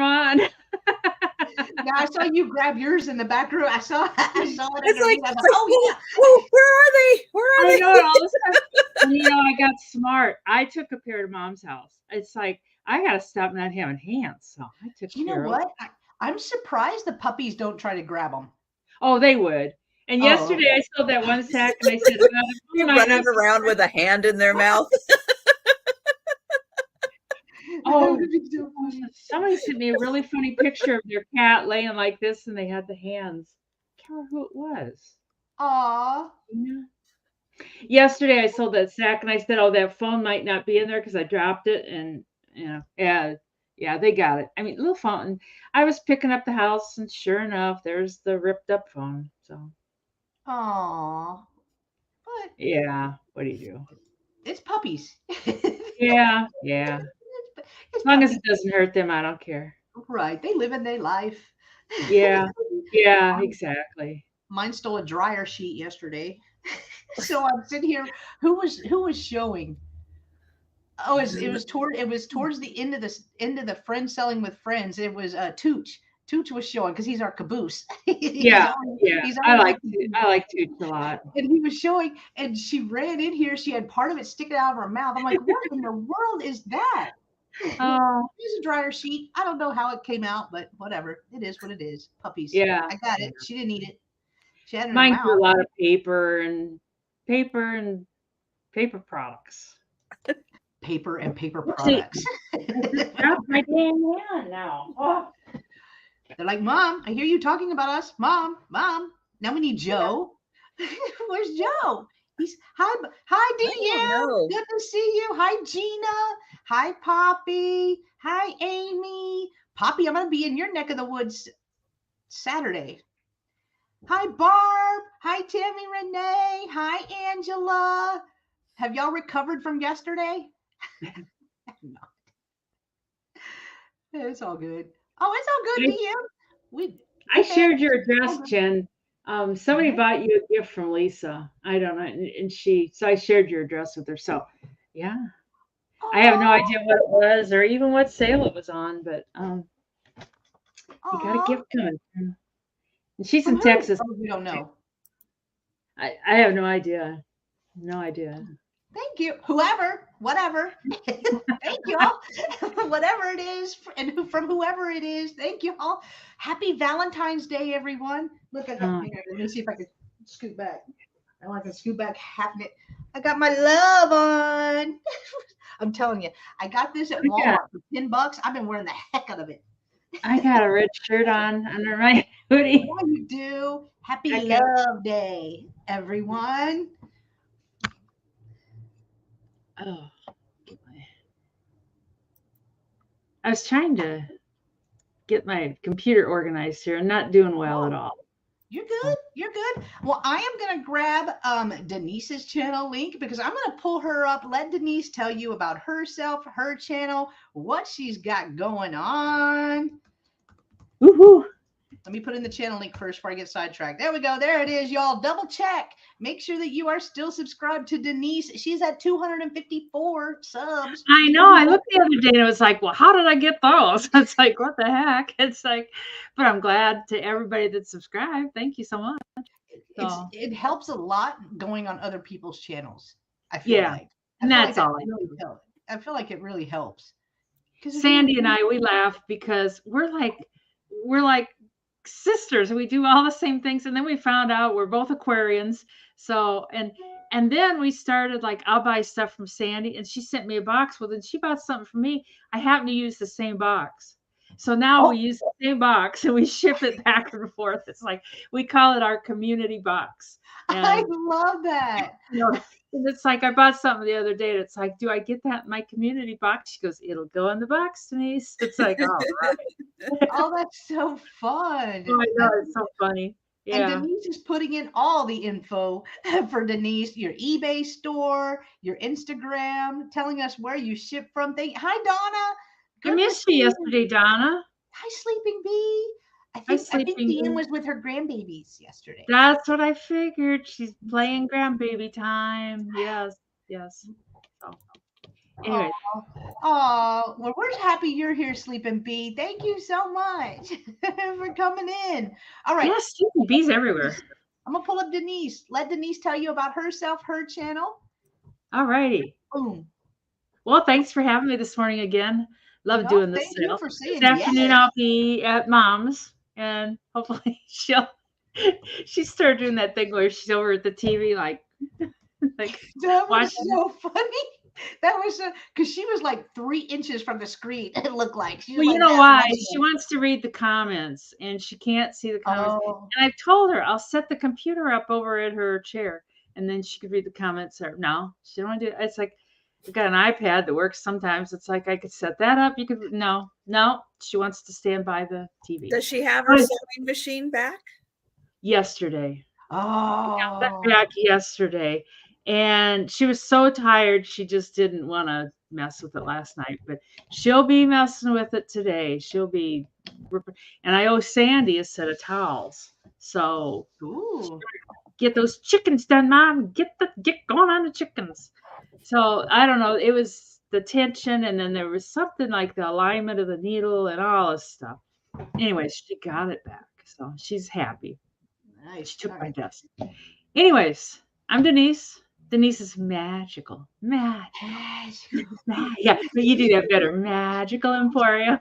on. Now I saw you grab yours in the back room. I saw it. It's Underneath. I like, thought, oh yeah. oh, where are they? Where are I they? know it all of a sudden. And I got smart. I took a pair to Mom's house. It's like I gotta stop not having hands, so I took You know care of. what? I'm surprised the puppies don't try to grab them. Oh, they would. And Oh, yesterday I sold that one sack, and I said, well, the You're phone might not running around with a hand in their mouth. Oh, somebody sent me a really funny picture of their cat laying like this, and they had the hands. I can't remember who it was. aw. Yeah. Yesterday I sold that sack, and I said, "Oh, that phone might not be in there because I dropped it." And yeah, they got it. I mean, little phone. I was picking up the house, and sure enough, there's the ripped up phone. So Aw. But yeah, what do you do? it's puppies. Yeah. It's As long as puppies. it doesn't hurt them, I don't care. Right. They live in their life. Yeah, exactly. Mine stole a dryer sheet yesterday. So I'm sitting here. Who was showing? Oh, it was towards the end of the friend selling with friends. It was Tooch. Tooch was showing because he's our caboose. he's Yeah, always, yeah. he's I always like like, I like Toots a lot. and he was showing, and she ran in here. She had part of it sticking out of her mouth. I'm like, what in the world is that? Oh, It's a dryer sheet. I don't know how it came out, but whatever. It is what it is. Puppies. yeah. I got it. She didn't eat it. She had it in her Mine threw mouth. a lot of paper and paper products. Paper and paper See, products. I just dropped my damn hand now. Oh, They're like, Mom, I hear you talking about us. Mom. Now we need Joe. Where's Joe? Hi, I don't DM. know. Good to see you. Hi, Gina. Hi, Poppy. Hi, Amy. Poppy, I'm gonna be in your neck of the woods Saturday. Hi, Barb. Hi, Tammy Renee. Hi, Angela. Have y'all recovered from yesterday? No, it's all good. Oh, it's all good, I, DM. We I okay. shared your All address, good. Jen. Somebody Okay. bought you a gift from Lisa. I don't know, and so I shared your address with her. So, yeah, I have no Oh, idea what it was or even what sale it was on, but you got a oh. gift coming. And she's From in who? Texas. Oh, we don't know. I have no idea. No idea. Thank you. Whoever, whatever. Thank you all. Whatever it is, and from whoever it is, thank you all. Happy Valentine's Day, everyone. Look, I got, Uh, hang on, let me see if I can scoot back. I want to scoot back half it. I got my love on. I'm telling you, I got this at I got Walmart for $10. I've been wearing the heck out of it. I got a red shirt on under my hoodie. Yeah, you do. Happy I got Love Day, everyone. oh, I was trying to get my computer organized here and not doing well at Oh, all. you're good. You're good. Well, I am gonna grab Denise's channel link because I'm gonna pull her up. Let Denise tell you about herself, her channel, what she's got going on. Woohoo! Let me put in the channel link first before I get sidetracked. There we go. There it is, y'all. Double check. Make sure that you are still subscribed to Denise. She's at 254 subs. I know. I looked the other day and it was like, well, how did I get those? It's like, what the heck? It's like, but I'm glad to everybody that subscribed. Thank you so much. So It helps a lot going on other people's channels. I feel yeah, like. I and feel like that's that all. really helps. I feel like it really helps. Because Sandy and I, we laugh because we're like sisters. We do all the same things, and then we found out we're both Aquarians. So and then we started like I'll buy stuff from Sandy, and she sent me a box. Well, then she bought something for me. I happen to use the same box. So now oh, we use the same box and we ship it back and forth. It's like we call it our community box. I And love that. and it's like I bought something the other day. And it's like, do I get that in my community box? She goes, it'll go in the box, Denise. It's like, all right. Oh, that's so Oh fun. my God, it's so funny. And Yeah. Denise is putting in all the info for Denise, your eBay store, your Instagram, telling us where you ship from. Hi, Donna. I Good to missed you see you. yesterday, Donna. Hi, Sleeping Bee. I Hi, think I think sleeping Deanne Bee. was with her grandbabies yesterday. That's what I figured. She's playing grandbaby time. Yes, yes. So Anyway, Oh, well, we're happy you're here, Sleeping Bee. Thank you so much for coming in. All right. yes, stupid bees everywhere. I'm going to pull up Denise. Let Denise tell you about herself, her channel. All righty. Boom. Well, thanks for having me this morning again. Love No, doing this thank you sale. for saying This afternoon yes. I'll be at Mom's, and hopefully she started doing that thing where she's over at the TV like That was watching. so funny. That was because she was like 3 inches from the screen. It looked like. She was Well, like you know that why? much. She wants to read the comments and she can't see the comments. Oh, And I've told her I'll set the computer up over at her chair and then she could read the comments. Or no, she don't want to do it. It's like I've got an iPad that works sometimes. It's like I could set that up. You could no. She wants to stand by the TV. Does she have her sewing machine back? Yesterday. oh. Got that back yesterday. And she was so tired she just didn't want to mess with it last night. But she'll be messing with it today. She'll be and I owe Sandy a set of towels. So Ooh. get those chickens done, Mom. Get going on the chickens. So I don't know. It was the tension, and then there was something like the alignment of the needle and all this stuff. Anyways, she got it back. So she's happy. Nice. She took All my right. desk. Anyways, I'm Denise. Denise is magical. Magical. Yeah, you do that better. Magical Emporium.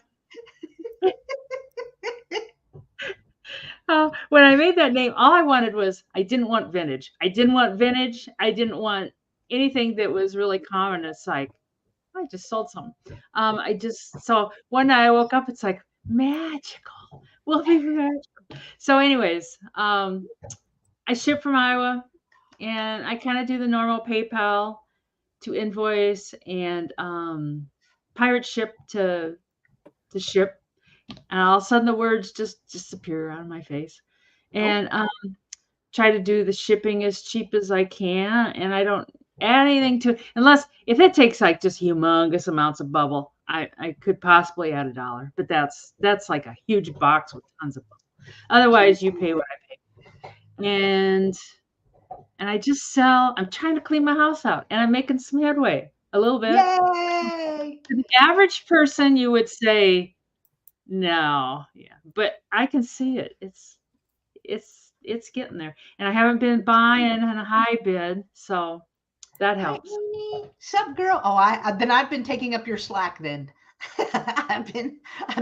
When I made that name, all I wanted was I didn't want vintage. I didn't want vintage. I didn't want anything that was really common. It's like, I just sold something. So one night I woke up, it's like magical. Will be magical. So, anyways, I ship from Iowa and I kind of do the normal PayPal to invoice and pirate ship to ship. And all of a sudden the words just disappear out of my face. And try to do the shipping as cheap as I can. And I don't add anything to it unless if it takes like just humongous amounts of bubble, I could possibly add $1. But that's like a huge box with tons of bubble. Otherwise you pay what I pay. And I just sell. I'm trying to clean my house out and I'm making some headway a little bit. Yay! To the average person, you would say, no, yeah, but I can see it. It's getting there. And I haven't been buying in a high bid, so that helps. Hi, sup, girl? Oh, then I've been taking up your slack then. I've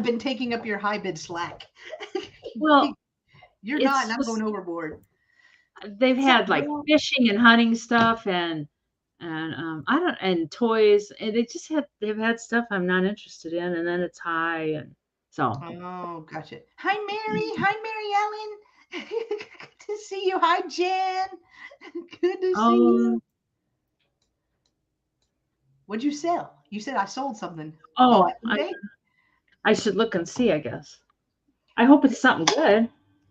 been taking up your high bid slack. Well, you're not, and I'm going overboard. They've had like fishing and hunting stuff and toys, and they've had stuff I'm not interested in, and then it's high, and so. Oh, gotcha. Hi, Mary Ellen. Good to see you. Hi, Jan. Good to see you. What'd you sell? You said I sold something. Oh, I should look and see, I guess. I hope it's something good.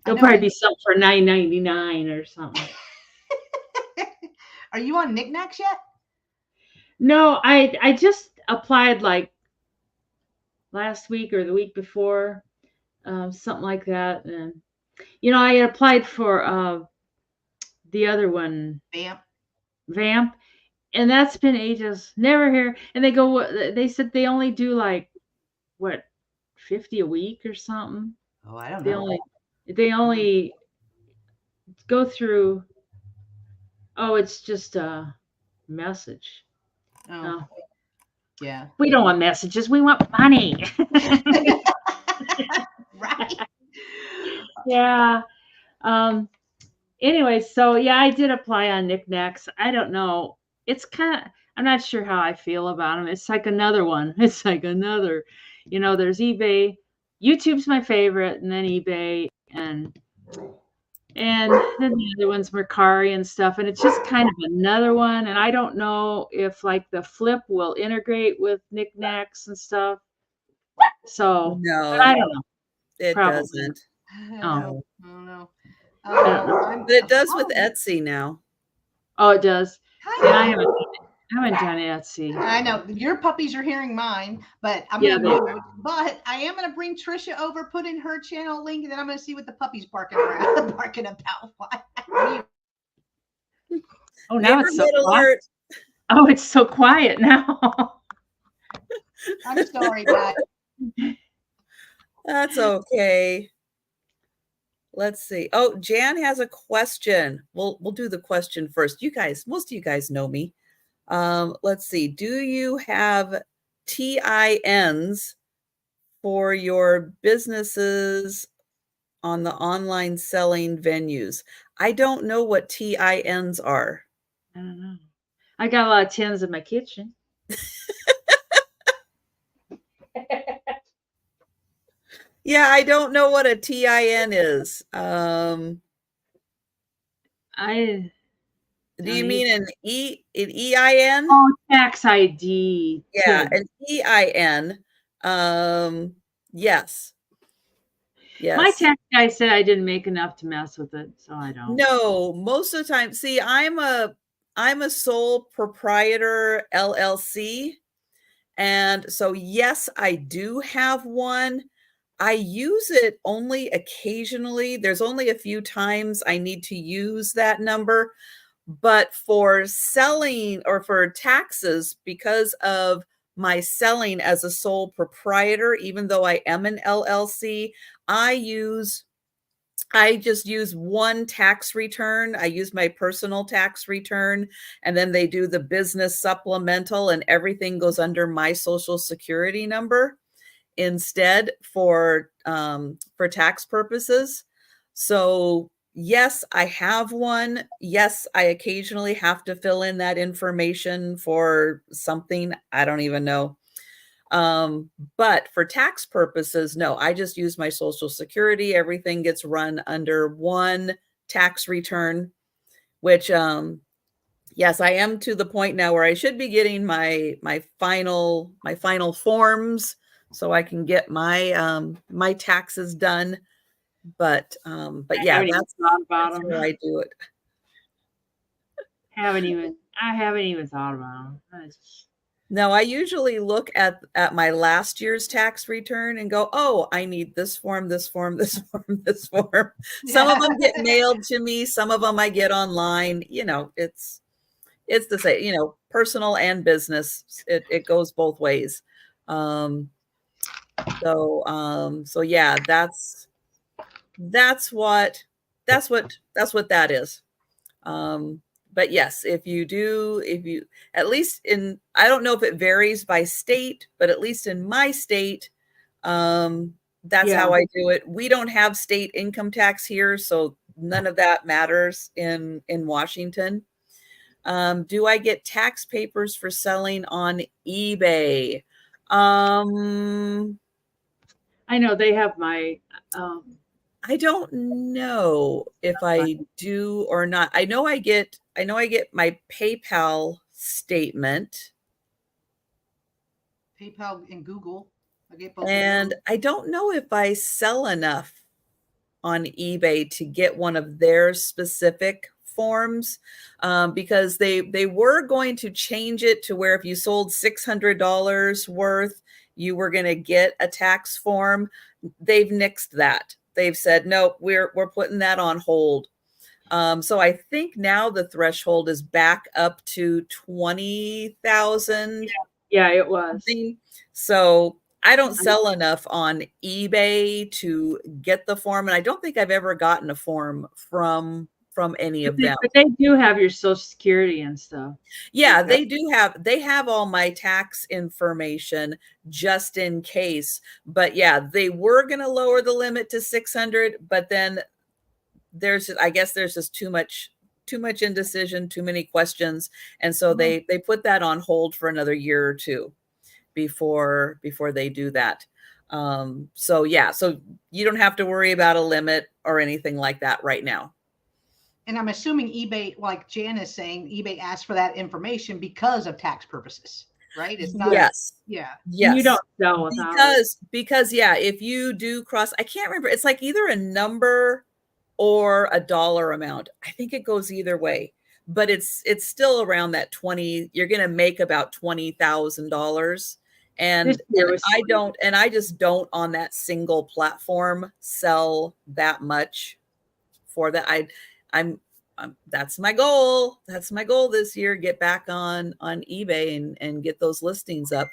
It'll probably be something for $9.99 or something. Are you on Knickknacks yet? No, I just applied like last week or the week before, something like that. And I applied for the other one, Vamp, and that's been ages. Never hear. And they said they only do like what 50 a week or something. Oh, I don't know. They only go through. Oh, it's just a message. Oh. Yeah. We don't want messages. We want money. Right. Yeah. Anyway, so yeah, I did apply on Knickknacks. I don't know. It's I'm not sure how I feel about them. It's like another one. It's like another, there's eBay. YouTube's my favorite, and then eBay, and then the other one's Mercari and stuff. And it's just kind of another one. And I don't know if like the flip will integrate with Knickknacks and stuff. So no, I don't know. It doesn't. I don't know. But it does with Etsy now. Oh, it does. See, I haven't done Etsy. I know your puppies are hearing mine, but I am gonna bring Trisha over, put in her channel link, and then I'm gonna see what the puppies barking about. Oh, now it's so quiet. Oh, it's so quiet now. I'm sorry, guys. That's okay. Let's see. Oh, Jan has a question. We'll do the question first. You guys, most of you guys know me. Let's see. Do you have TINs for your businesses on the online selling venues? I don't know what TINs are. I don't know. I got a lot of tins in my kitchen. Yeah, I don't know what a TIN is. Do you mean an EIN? Oh, tax ID. Yeah, TIN. an EIN. Yes. My Yes. tax guy said I didn't make enough to mess with it, so I don't. No, most of the time. See, I'm a sole proprietor LLC. And so, yes, I do have one. I use it only occasionally. There's only a few times I need to use that number. But for selling or for taxes, because of my selling as a sole proprietor, even though I am an LLC, I just use one tax return. I use my personal tax return, and then they do the business supplemental, and everything goes under my social security number instead for tax purposes. So yes, I have one. Yes, I occasionally have to fill in that information for something. I don't even know. But for tax purposes, no, I just use my social security. Everything gets run under one tax return, which, yes, I am to the point now where I should be getting my final forms so I can get my my taxes done. But yeah, that's where I do it. I haven't even thought about them. No, I usually look at my last year's tax return and go, oh, I need this form, this form, this form, this form. Some of them get mailed to me. Some of them I get online. You know, it's the same, you know, personal and business. It goes both ways. So yeah, that's what that is. But yes, if you at least I don't know if it varies by state, but at least in my state, that's how I do it. We don't have state income tax here, so none of that matters in Washington. Do I get tax papers for selling on eBay? I know they have my I don't know if I do or not. I know I get my PayPal statement. PayPal and Google. I get both. And I don't know if I sell enough on eBay to get one of their specific forms, because they were going to change it to where if you sold $600 worth, you were going to get a tax form. They've nixed that. They've said, nope, we're putting that on hold. So I think now the threshold is back up to 20,000. Yeah, it was. So I don't sell enough on eBay to get the form, and I don't think I've ever gotten a form from any of them. But they do have your social security and stuff. Yeah, they have all my tax information just in case. But yeah, they were going to lower the limit to 600, but then I guess there's just too much indecision, too many questions, and so they put that on hold for another year or two before they do that. So yeah, so you don't have to worry about a limit or anything like that right now. And I'm assuming eBay, like Jan is saying, eBay asked for that information because of tax purposes, right? It's not. Yes. Yeah. Yes. You don't sell without because yeah, if you do cross, I can't remember. It's like either a number or a dollar amount. I think it goes either way, but it's still around that 20. You're going to make about $20,000. And I just don't on that single platform sell that much for that. That's my goal. That's my goal this year. Get back on eBay and get those listings up.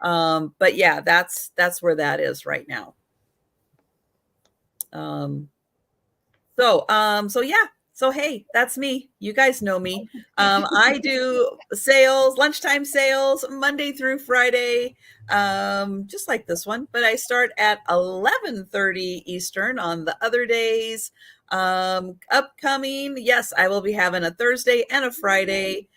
But yeah, that's where that is right now. So yeah. So hey, that's me. You guys know me. I do sales, lunchtime sales, Monday through Friday, just like this one. But I start at 11:30 Eastern on the other days. Upcoming, yes, I will be having a Thursday and a Friday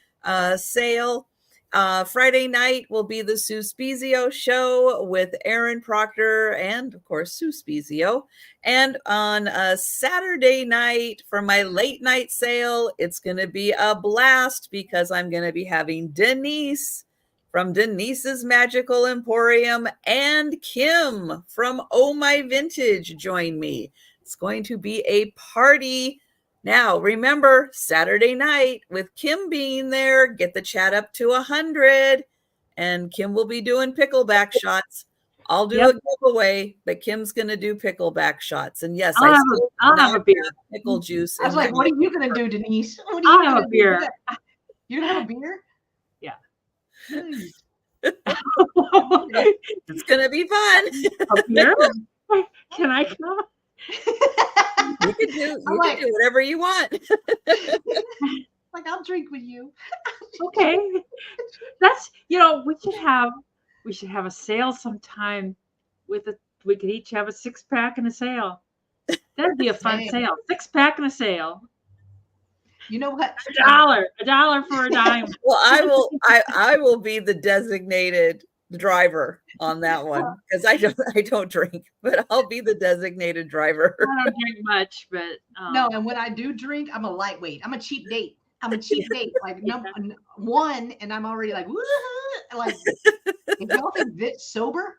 sale. Friday night will be the Sue Spezio show with Aaron Proctor and, of course, Sue Spezio. And on a Saturday night for my late night sale, it's going to be a blast because I'm going to be having Denise from Denise's Magical Emporium and Kim from Oh My Vintage join me. It's going to be a party. Now, remember, Saturday night with Kim being there, get the chat up to 100, and Kim will be doing pickleback shots. I'll do a giveaway, but Kim's going to do pickleback shots. And yes, I'll have a beer. Pickle juice. I was like, what are you going to do, Denise? What are I'll have a beer. You're going to have a beer? Yeah. It's going to be fun. A beer? Can I come? You can do whatever you want. Like, I'll drink with you. Okay. That's, we should have a sale sometime we could each have a 6-pack and a sale. That'd be a fun sale. 6-pack and a sale. You know what? $1 for a dime. Well, I will be the designated driver on that one because I don't drink, but I'll be the designated driver. I don't drink much, but no. And when I do drink, I'm a lightweight. I'm a cheap date. Like number one, and I'm already like, woo-hoo! Like, if y'all think this sober,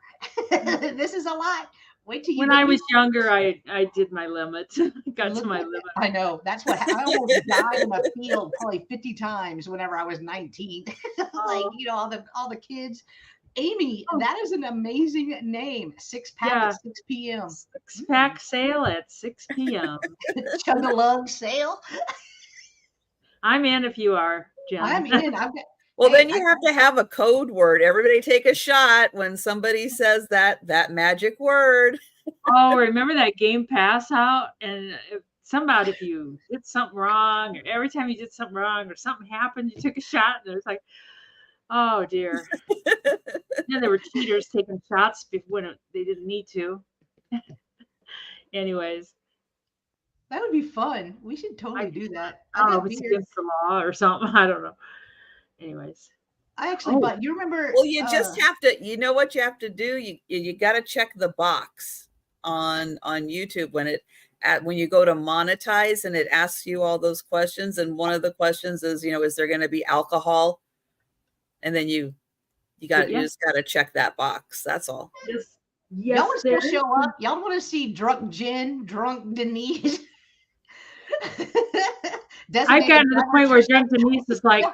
this is a lot. Wait till you. When I was younger, I did my limit. Got to my limit. I know. That's what I almost died in the field probably 50 times whenever I was 19. Like, all the kids. Amy, that is an amazing name. 6-pack at 6 p.m. 6-pack sale at 6 p.m. Chug a lug sale. I'm in if you are, Jen. I'm in. Well, then you have to have a code word. Everybody take a shot when somebody says that magic word. Oh, remember that Game Pass out? And if you did something wrong, or every time you did something wrong or something happened, you took a shot, and it was like, oh dear. Yeah, there were cheaters taking shots when they didn't need to. Anyways. That would be fun. We should totally do that. It's against the law or something. I don't know. Anyways. I actually bought, you remember? Well, you just have to, you know what you have to do? You got to check the box on YouTube when you go to monetize and it asks you all those questions. And one of the questions is, is there going to be alcohol? And then you just got to check that box. That's all. Yes. Y'all want to show up? Y'all want to see drunk Jen, drunk Denise? I got to the point where drunk Denise is like,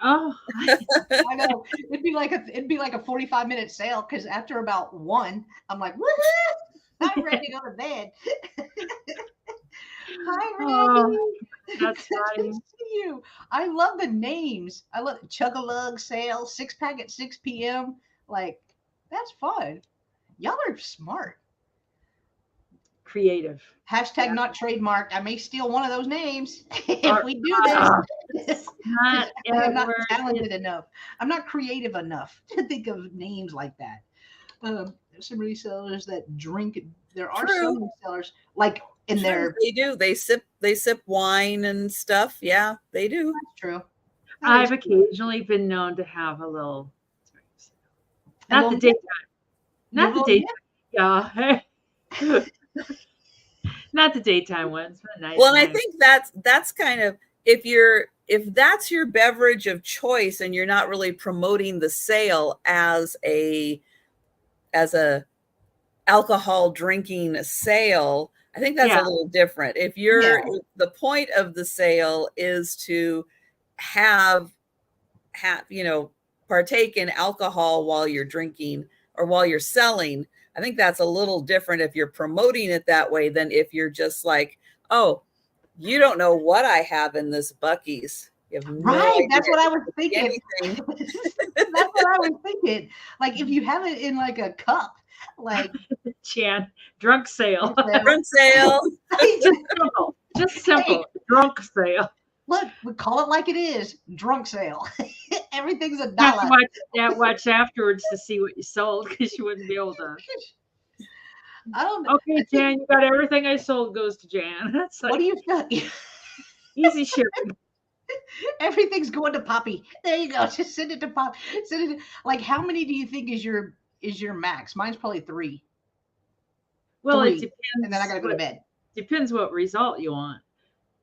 oh. I know. It'd be like a 45-minute sale because after about 1, I'm like, woohoo! I'm ready to go to bed. Hi, Randy. That's funny. You. I love the names. I love Chug-a-Lug Sale, 6-pack at 6 p.m. Like, that's fun. Y'all are smart. Creative. Hashtag not trademarked. I may steal one of those names if we do this. I'm not talented enough. I'm not creative enough to think of names like that. There's some resellers that drink. There are some resellers like in their. They do. They sip wine and stuff. Yeah, they do. That's true. I've occasionally been known to have a little. Not the daytime. Not the daytime. Yeah. Not the daytime ones, but night. Well, and I think that's kind of if that's your beverage of choice and you're not really promoting the sale as a alcohol drinking sale, I think that's a little different. If the point of the sale is to have partake in alcohol while you're drinking or while you're selling, I think that's a little different if you're promoting it that way than if you're just like, oh, you don't know what I have in this Buc-ee's. You have no Right. idea. That's what I was thinking. Anything. That's what I was thinking. Like if you have it in like a cup, like Jan, drunk sale. Front sale. Just simple. Drunk sale. Look, we call it like it is. Drunk sale. Everything's You have to $1. watch afterwards to see what you sold because you wouldn't be able to. I don't know. Okay, Jan, you got everything I sold goes to Jan. That's What like do you feel? easy shipping. Everything's going to Poppy. There you go. Just send it to Poppy. Send it. Like, how many do you think is your max? Mine's probably 3. Well, 3, it depends. and then I gotta go to bed. Depends what result you want.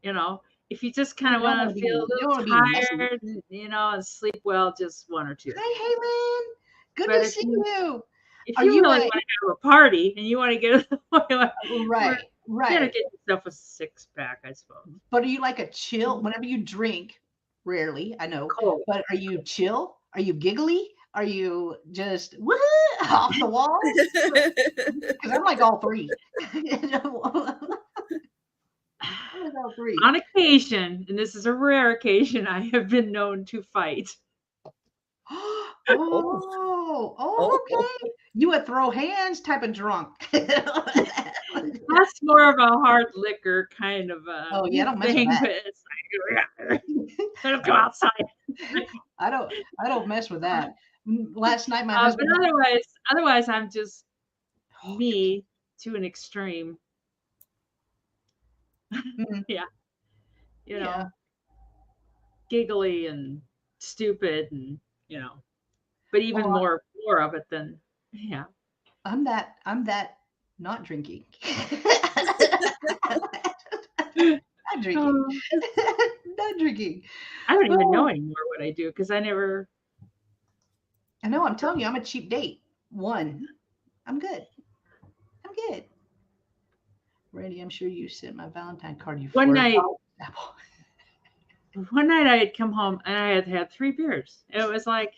You know, if you just kind of You don't want wanna to feel be- a you little don't wanna be messy. tired, you know, and sleep well, just 1 or 2. Hey, Halen. Good But to if see you- you. If Are you you really a- want to have a party and you want to get Right, you gotta right. get yourself a 6-pack, I suppose. But are you like a chill? Whenever you drink, rarely, I know. Cold. But are you chill? Are you giggly? Are you just woo off the wall? Because I'm like all 3. I'm like all 3. On occasion, and this is a rare occasion, I have been known to fight. Okay. You a throw hands type of drunk. That's more of a hard liquor kind of a Oh, yeah, I don't mess with thing, that. but it's like, let 'em go outside. I don't mess with that. Last night my husband. But otherwise, I'm just me to an extreme. Mhm. Yeah. You know, Yeah. giggly and stupid and, you know, but even Well, more of it than, yeah. I'm that not drinking. Not drinking. Not drinking. I don't even know Oh. anymore what I do because I never. I know, I'm telling you, I'm a cheap date. 1. I'm good. I'm good. Randy, I'm sure you sent my Valentine card. You One flirted. night, Apple. I had come home and I had had 3 beers. It was like,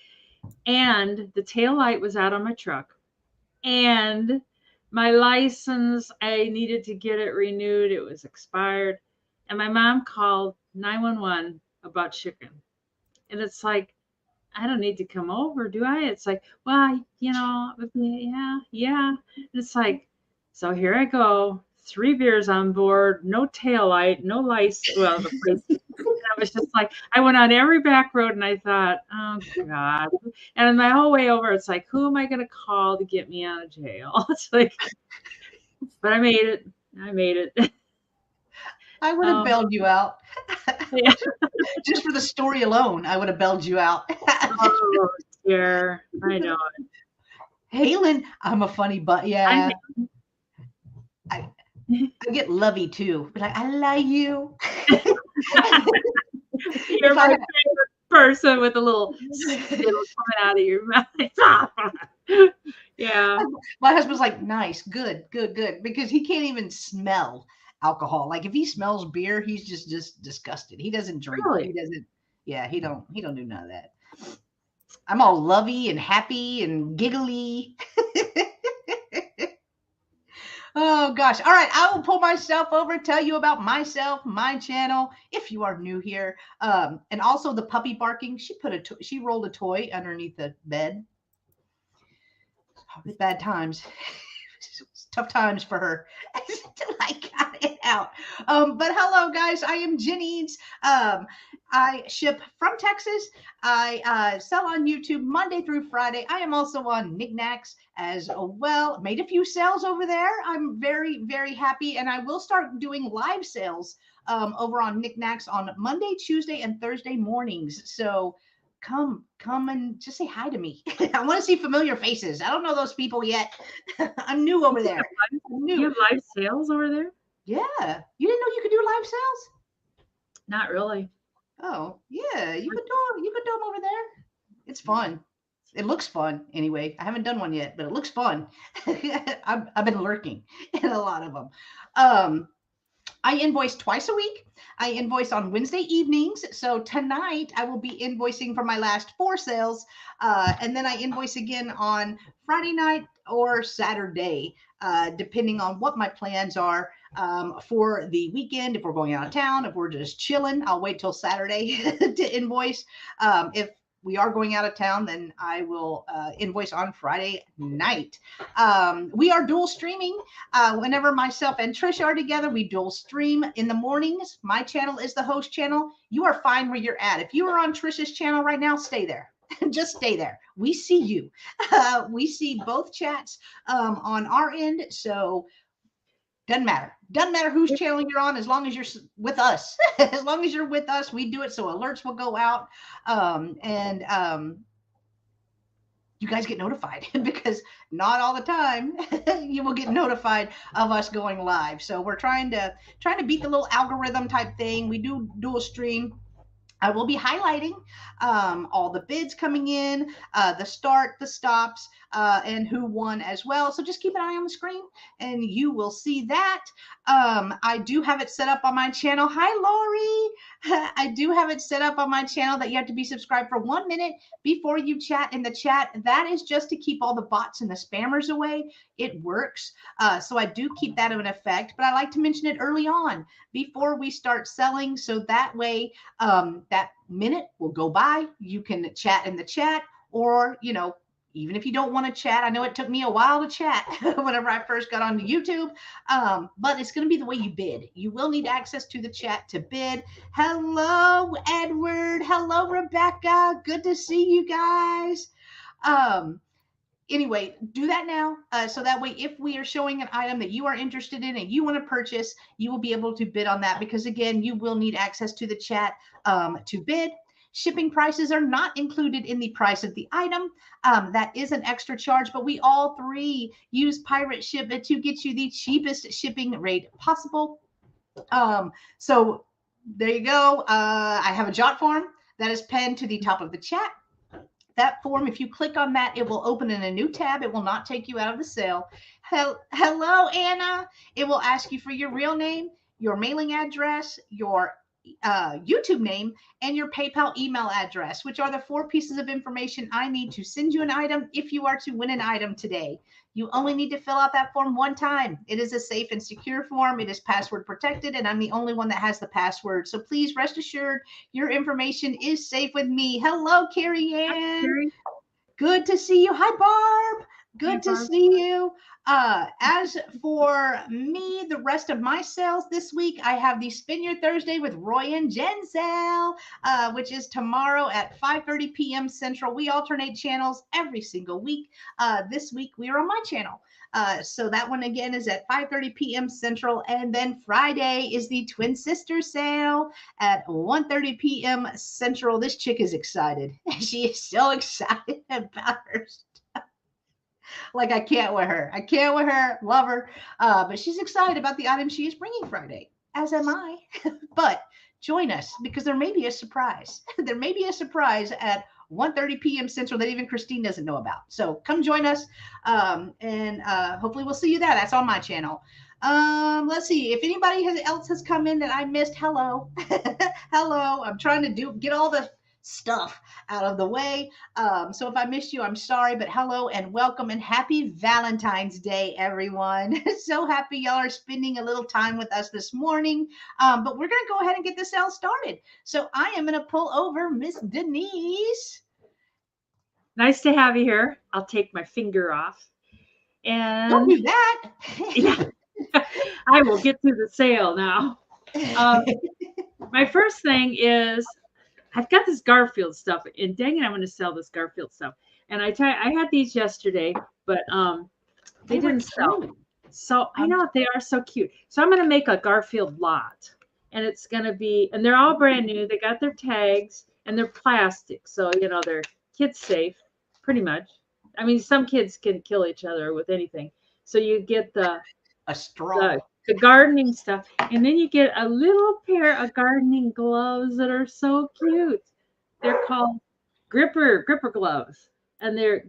and the tail light was out on my truck, and my license, I needed to get it renewed. It was expired, and my mom called 911 about chicken, and it's like, I don't need to come over, do I? It's like, well, you know, yeah. And it's like, so here I go, 3 beers on board, no tail light, no lights. Well, the place. I was just like, I went on every back road and I thought, oh God. And my whole way over, it's like, who am I going to call to get me out of jail? It's like, but I made it. I would have bailed you out. Yeah. Just for the story alone, I would have bailed you out. Oh, dear. I know it. Halen, I'm a funny butt. Yeah. I get lovey too. But like, I love you. You're my favorite person with a little spittle coming out of your mouth. Yeah. My husband's like, nice, good. Because he can't even smell alcohol. Like if he smells beer, he's just disgusted. He doesn't drink. Really? He doesn't. Yeah, he don't do none of that. I'm all lovey and happy and giggly. Oh gosh. All right. I will pull myself over, tell you about myself, my channel, if you are new here. And also the puppy barking. She rolled a toy underneath the bed. Bad times. Tough times for her until I got it out. But hello guys, I am Jennings. I ship from Texas. I sell on YouTube Monday through Friday. I am also on Knickknacks as well. Made a few sales over there. I'm very, very happy. And I will start doing live sales over on Knickknacks on Monday, Tuesday, and Thursday mornings. So come and just say hi to me. I want to see familiar faces. I don't know those people yet. I'm new over there. You have live sales over there? Yeah. You didn't know you could do live sales? Not really. Oh, yeah. You could do them over there. It's fun. It looks fun anyway. I haven't done one yet, but it looks fun. I've been lurking in a lot of them. I invoice twice a week. I invoice on Wednesday evenings. So tonight I will be invoicing for my last 4 sales. And then I invoice again on Friday night or Saturday, depending on what my plans are for the weekend. If we're going out of town, if we're just chilling, I'll wait till Saturday to invoice. If we are going out of town, then I will invoice on Friday night. We are dual streaming. Whenever myself and Trisha are together, we dual stream in the mornings. My channel is the host channel. You are fine where you're at. If you are on Trisha's channel right now, stay there. Just stay there. We see you. We see both chats on our end. So doesn't matter. Doesn't matter whose channel you're on, as long as you're with us. As long as you're with us, we do it so alerts will go out. You guys get notified because not all the time you will get notified of us going live. So we're trying to beat the little algorithm type thing. We do dual stream. I will be highlighting all the bids coming in, the start, the stops, and who won as well. So just keep an eye on the screen and you will see that. I do have it set up on my channel. Hi, Lori. I do have it set up on my channel that you have to be subscribed for 1 minute before you chat in the chat. That is just to keep all the bots and the spammers away. It works. So I do keep that in effect, but I like to mention it early on before we start selling. So that way, that minute will go by. You can chat in the chat, or, you know, even if you don't want to chat. I know it took me a while to chat whenever I first got onto YouTube, but it's going to be the way you bid. You will need access to the chat to bid. Hello, Edward. Hello, Rebecca. Good to see you guys. Anyway, do that now. So that way, if we are showing an item that you are interested in and you want to purchase, you will be able to bid on that, because again, you will need access to the chat to bid. Shipping prices are not included in the price of the item. That is an extra charge, but we all three use Pirate Ship to get you the cheapest shipping rate possible. So there you go. I have a jot form that is pinned to the top of the chat. That form, if you click on that, it will open in a new tab. It will not take you out of the sale. Hello, Anna. It will ask you for your real name, your mailing address, your YouTube name, and your PayPal email address, which are the 4 pieces of information I need to send you an item if you are to win an item today. You only need to fill out that form 1 time. It is a safe and secure form. It is password protected, and I'm the only one that has the password. So please rest assured your information is safe with me. Hello, Carrie Ann. Hi, Carrie. Good to see you. Hi, Barb. Good to Barb. see you. As for me, the rest of my sales this week, I have the Spin Your Thursday with Roy and Jen sale, which is tomorrow at 5:30 p.m. Central. We alternate channels every single week. This week, we are on my channel. So that one again is at 5:30 p.m. Central. And then Friday is the Twin Sister sale at 1:30 p.m. Central. This chick is excited. She is so excited about her stuff. Like, I can't with her. I can't with her. Love her. But she's excited about the item she is bringing Friday, as am I. But join us, because there may be a surprise. There may be a surprise at 1:30 p.m. Central that even Christine doesn't know about. So come join us, and hopefully we'll see you there. That's on my channel. Let's see if anybody else has come in that I missed. Hello. Hello. I'm trying to get all the stuff out of the way. So if I missed you, I'm sorry, but hello and welcome and happy Valentine's Day, everyone. So happy y'all are spending a little time with us this morning. But we're going to go ahead and get the sale started. So I am going to pull over Miss Denise. Nice to have you here. I'll take my finger off. And don't do that. Yeah, I will get to the sale now. My first thing is, I've got this Garfield stuff, and dang it, I'm going to sell this Garfield stuff. And I had these yesterday, but they didn't sell. So I know they are so cute. So I'm going to make a Garfield lot, and it's going to be, and they're all brand new. They got their tags, and they're plastic, so you know they're kid safe, pretty much. I mean, some kids can kill each other with anything. So you get a straw. The gardening stuff, and then you get a little pair of gardening gloves that are so cute. They're called gripper gloves, and they're,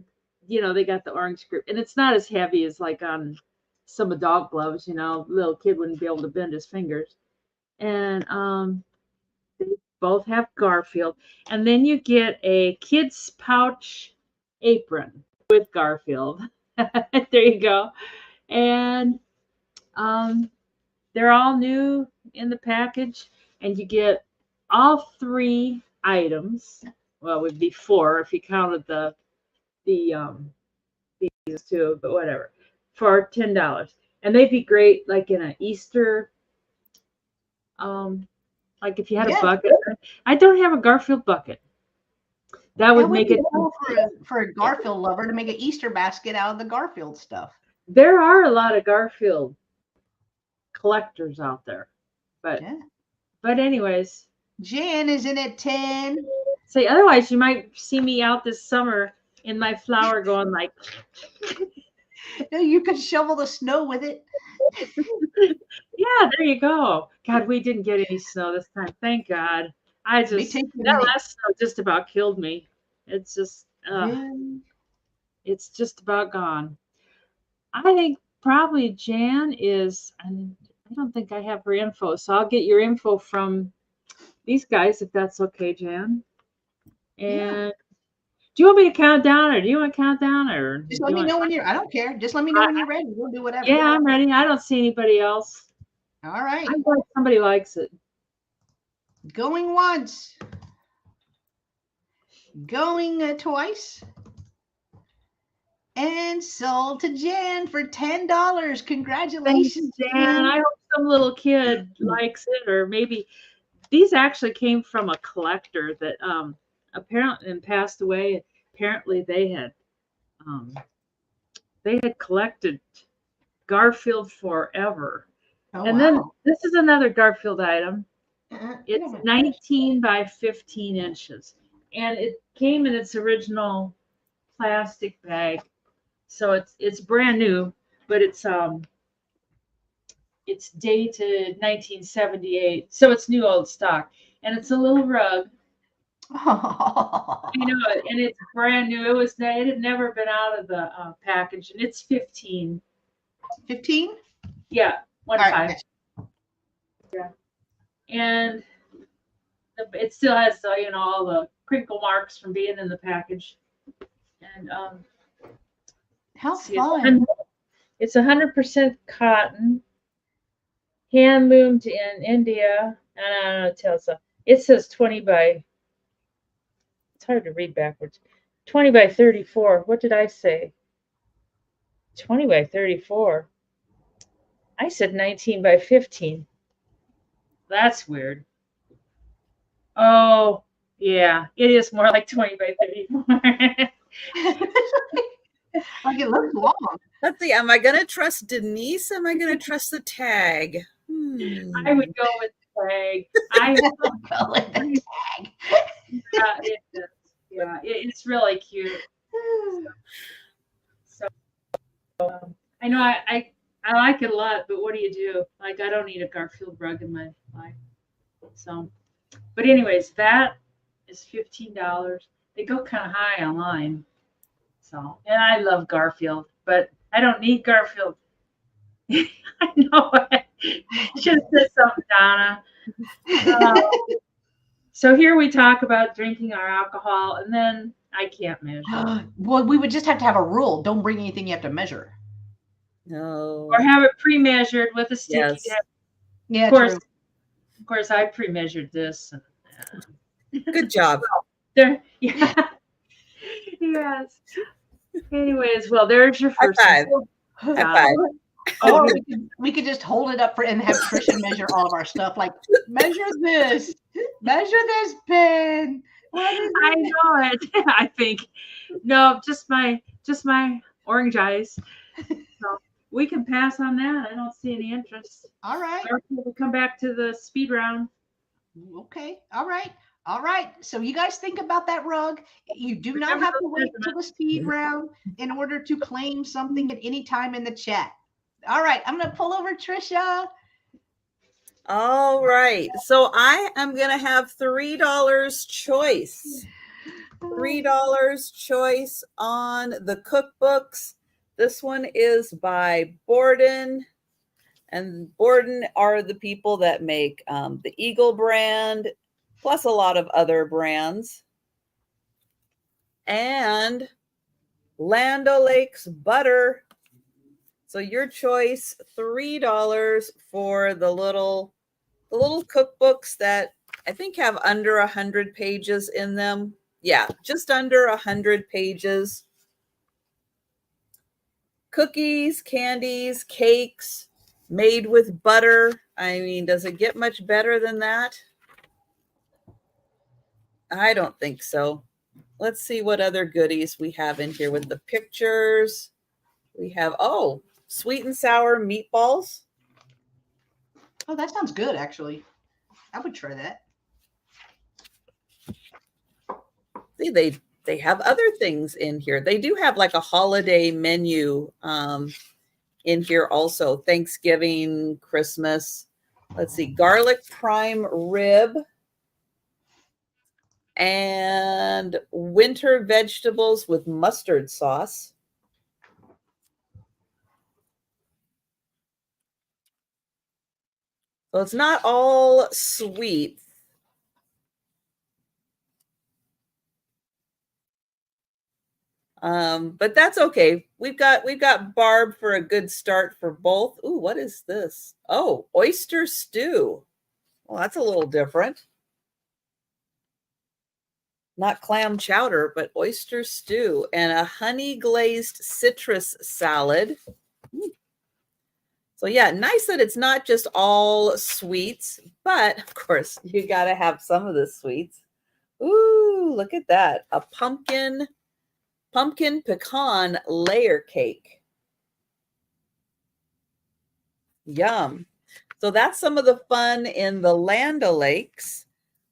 you know, they got the orange grip, and it's not as heavy as like on some adult gloves. You know, little kid wouldn't be able to bend his fingers. And they both have Garfield, and then you get a kid's pouch apron with Garfield. There you go. And they're all new in the package, and you get all 3 items. Well, it would be 4 if you counted the these two, but whatever, for $10. And they'd be great like in an Easter, like if you had a Yeah, bucket. I don't have a Garfield bucket. That that would would make be it. cool for a Garfield lover to make an Easter basket out of the Garfield stuff. There are a lot of Garfield collectors out there, but Yeah. anyways, Jan is in at 10. say otherwise you might see me out this summer in my flower going like. No, you could shovel the snow with it. Yeah, there you go. God, we didn't get any snow this time. Thank God. I Me just taking that it. last snow just about killed me. It's just Really? it's just about gone. I think probably Jan is, and I don't think I have her info, so I'll get your info from these guys if that's okay, Jan. And do you want me to count down, or do you want to count down, or Just let me know when you're. I don't care. Just let me know when you're ready. We'll do whatever. Yeah, I'm ready. I don't see anybody else. All right. I'm glad somebody likes it. Going once. Going twice. And sold to Jan for $10. Congratulations, Thanks, Jan. I hope some little kid likes it, or maybe these actually came from a collector that apparently passed away. Apparently they had collected Garfield forever. Oh, And wow. then this is another Garfield item. It's It's 19 by 15 inches, and it came in its original plastic bag, so it's brand new, but it's dated 1978, so it's new old stock, and it's a little rug. You know, and it's brand new. It had never been out of the package, and it's 15. 15? Yeah, 1 All 5. right. Yeah, and it still has all the crinkle marks from being in the package, and How see, fun. it's 100% cotton, hand loomed in India, and I don't know. It says 20 by. It's hard to read backwards. 20 by 34. What did I say? 20 by 34. I said 19 by 15. That's weird. Oh, yeah. It is more like 20 by 34. Like it looks long. Let's see. Am I going to trust Denise? Am I going to trust the tag? I would go with tag. Go with the tag. It's really cute. So I know I like it a lot, but what do you do? Like, I don't need a Garfield rug in my life. So, but anyways, that is $15. They go kind of high online. So, and I love Garfield, but I don't need Garfield. I know. Should have said something, Donna. So here we talk about drinking our alcohol, and then I can't measure. Well, we would just have to have a rule. Don't bring anything you have to measure. No. Or have it pre-measured with a sticky Yes. dip. Yeah, Of course, true. Of course, I pre-measured this. Good job. There, yeah. Yes. Anyways, well, there's your first High five. one. High five. Oh, we could just hold it up and have Trisha measure all of our stuff. Like, measure this pen. What is I know it. I think no, just my orange eyes. So we can pass on that. I don't see any interest. All right. Or we'll come back to the speed round. Okay. All right. All right. So you guys think about that rug. You do not Remember have to those wait till the speed round in order to claim something at any time in the chat. All right. I'm going to pull over Trisha. All right. So I am going to have $3 choice. $3 choice on the cookbooks. This one is by Borden. And Borden are the people that make the Eagle brand, plus a lot of other brands. And Land O'Lakes butter. So your choice, $3 for the little cookbooks that I think have under 100 pages in them. Yeah, just under 100 pages. Cookies, candies, cakes made with butter. I mean, does it get much better than that? I don't think so. Let's see what other goodies we have in here with the pictures. We have, oh, sweet and sour meatballs. Oh, that sounds good, actually. I would try that. See, they have other things in here. They do have like a holiday menu in here also. Thanksgiving, Christmas. Let's see, garlic prime rib and winter vegetables with mustard sauce. So it's not all sweet. But that's okay. We've got Barb for a good start for both. Ooh, what is this? Oh, oyster stew. Well, that's a little different. Not clam chowder, but oyster stew and a honey glazed citrus salad. So yeah, nice that it's not just all sweets, but of course you got to have some of the sweets. Ooh, look at that. A pumpkin pecan layer cake. Yum. So that's some of the fun in the Land O'Lakes.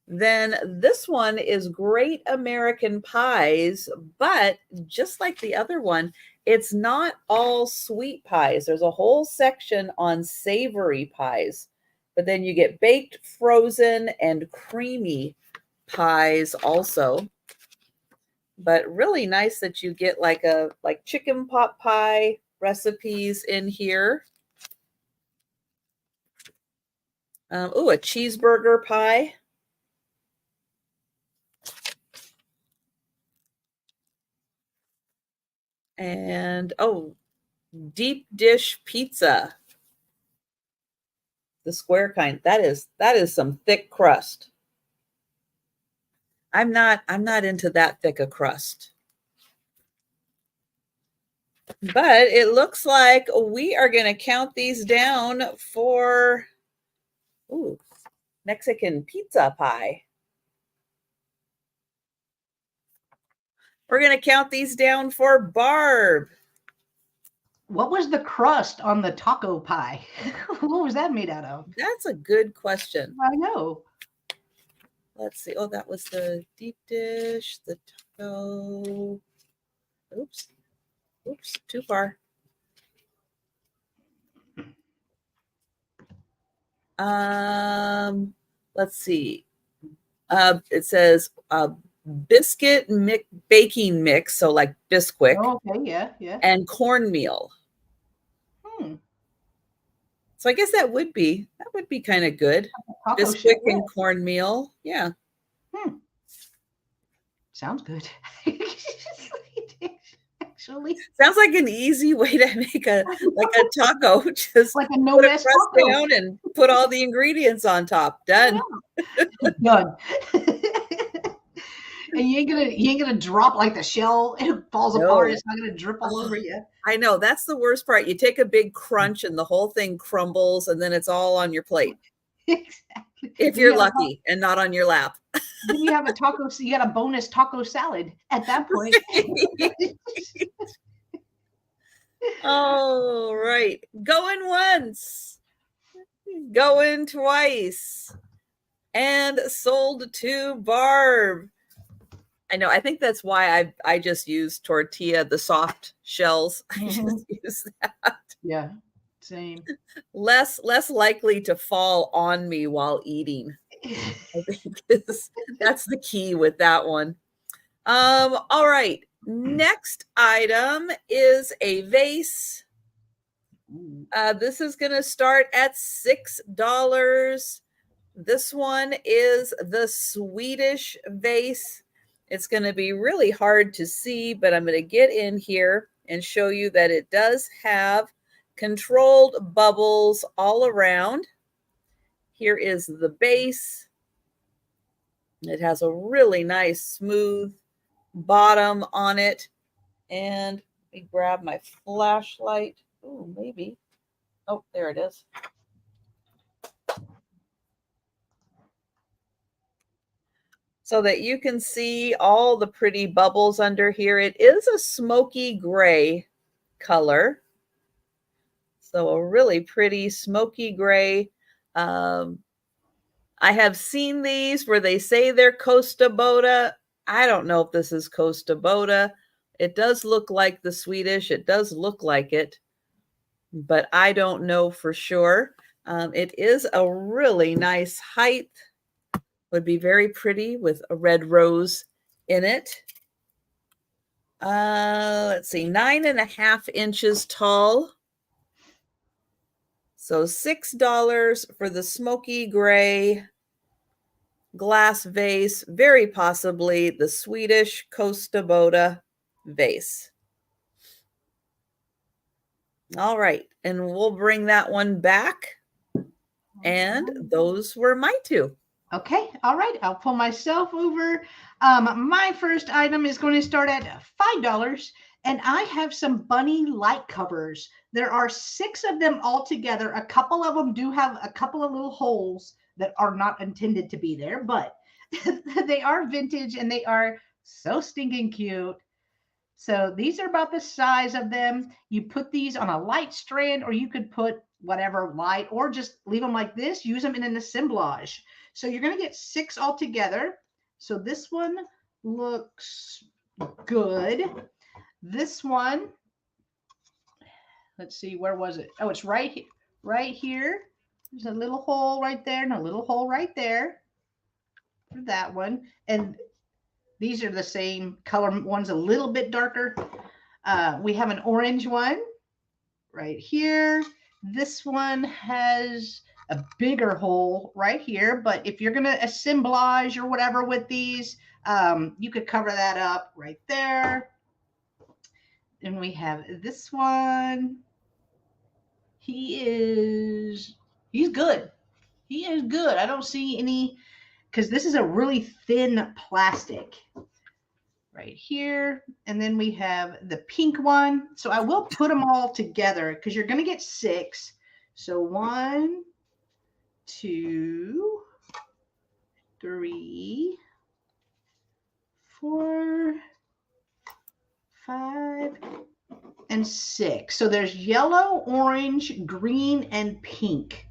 Then this one is Great American Pies, but just like the other one, it's not all sweet pies. There's a whole section on savory pies, but then you get baked, frozen, and creamy pies also. But really nice that you get like chicken pot pie recipes in here. Oh, a cheeseburger pie. And oh, deep dish pizza. The square kind. That is some thick crust. I'm not into that thick a crust. But it looks like we are going to count these down for Mexican pizza pie. We're going to count these down for Barb. What was the crust on the taco pie? What was that made out of? That's a good question. I know. Let's see. Oh, that was the deep dish, the taco. Oops, too far. Let's see. It says biscuit baking mix, so like Bisquick. Oh, okay, yeah. And cornmeal. So I guess that would be kind of good. Bisquick and cornmeal. Yeah. Sounds good. Actually, sounds like an easy way to make a taco. Just like a no mess taco. Down and put all the ingredients on top. Done. Yeah. Done. And you ain't gonna drop like the shell. It falls apart. It's not gonna drip all over you. I know, that's the worst part. You take a big crunch and the whole thing crumbles, and then it's all on your plate. Exactly. If you're lucky and not on your lap. Then you have a taco. You got a bonus taco salad at that point. All right, going once, going twice, and sold to Barb. I know. I think that's why I just use tortilla, the soft shells. I just use that. Yeah, same. Less likely to fall on me while eating. I think that's the key with that one. All right. Next item is a vase. This is going to start at $6. This one is the Swedish vase. It's going to be really hard to see, but I'm going to get in here and show you that it does have controlled bubbles all around. Here is the base. It has a really nice smooth bottom on it. And let me grab my flashlight. Oh, maybe. Oh, there it is. So that you can see all the pretty bubbles under here. It is a smoky gray color. So a really pretty smoky gray. I have seen these where they say they're Costa Boda. I don't know if this is Costa Boda. It does look like the Swedish. It does look like it, but I don't know for sure. It is a really nice height. Would be very pretty with a red rose in it. Let's see, 9.5 inches tall. So $6 for the smoky gray glass vase, very possibly the Swedish Costa Boda vase. All right, and we'll bring that one back. And those were my two. Okay, all right, I'll pull myself over. My first item is going to start at $5, and I have some bunny light covers. There are 6 of them all together. A couple of them do have a couple of little holes that are not intended to be there, but they are vintage and they are so stinking cute. So these are about the size of them. You put these on a light strand, or you could put whatever light, or just leave them like this, use them in an assemblage. So you're going to get 6 all together. So this one looks good. This one, let's see, where was it? Oh, it's right here. There's a little hole right there and a little hole right there for that one. And these are the same color. One's a little bit darker. We have an orange one right here. This one has a bigger hole right here, but if you're going to assemblage or whatever with these, you could cover that up right there. And we have this one. He's good. He is good. I don't see any, because this is a really thin plastic right here. And then we have the pink one. So I will put them all together because you're going to get 6. So 1, 2, 3, 4, 5, and 6. So there's yellow, orange, green, and pink.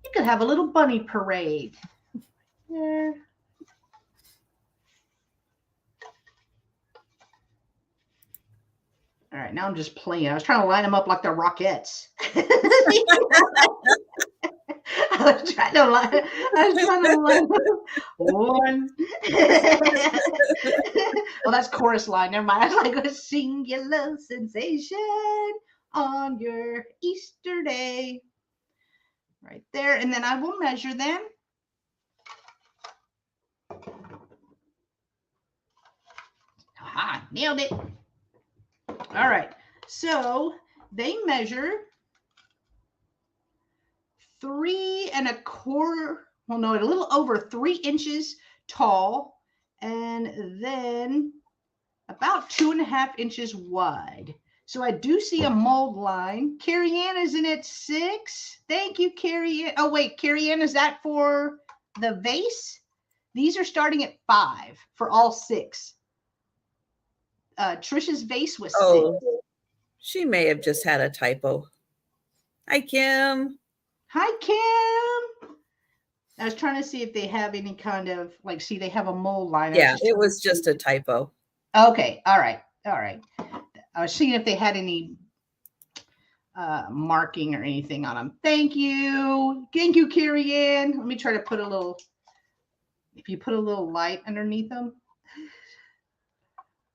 You could have a little bunny parade there. All right, now I'm just playing. I was trying to line them up like they're Rockettes. I was trying to line up one. Well, that's chorus line. Never mind. I like a singular sensation on your Easter day. Right there. And then I will measure them. Aha, nailed it. All right. So they measure 3 1/4, well, no, a little over 3 inches tall, and then about 2.5 inches wide. So I do see a mold line. Carrie Ann is in at 6. Thank you, Carrie Ann. Oh, wait, Carrie Ann, is that for the vase? These are starting at 5 for all 6. Trisha's vase was 6. She may have just had a typo. Hi, Kim. Hi, Kim. I was trying to see if they have any kind of, like, see, they have a mold line. Yeah, it was just a typo. Okay. All right. All right. I was seeing if they had any marking or anything on them. Thank you. Thank you, Carrie Ann. Let me try to put a little, if you put a little light underneath them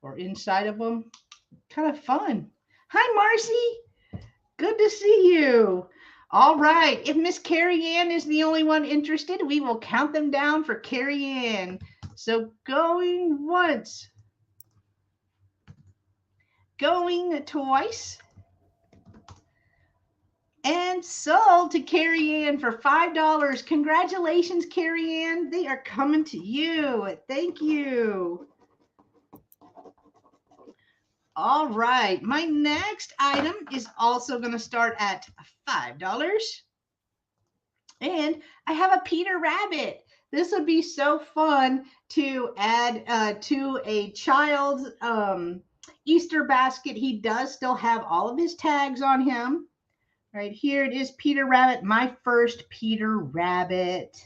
or inside of them, kind of fun. Hi, Marcy. Good to see you. All right. If Miss Carrie Ann is the only one interested, we will count them down for Carrie Ann. So going once, going twice, and sold to Carrie Ann for $5. Congratulations, Carrie Ann. They are coming to you. Thank you. All right. My next item is also going to start at $5. And I have a Peter Rabbit. This would be so fun to add to a child's Easter basket. He does still have all of his tags on him. Right here it is, Peter Rabbit, my first Peter Rabbit.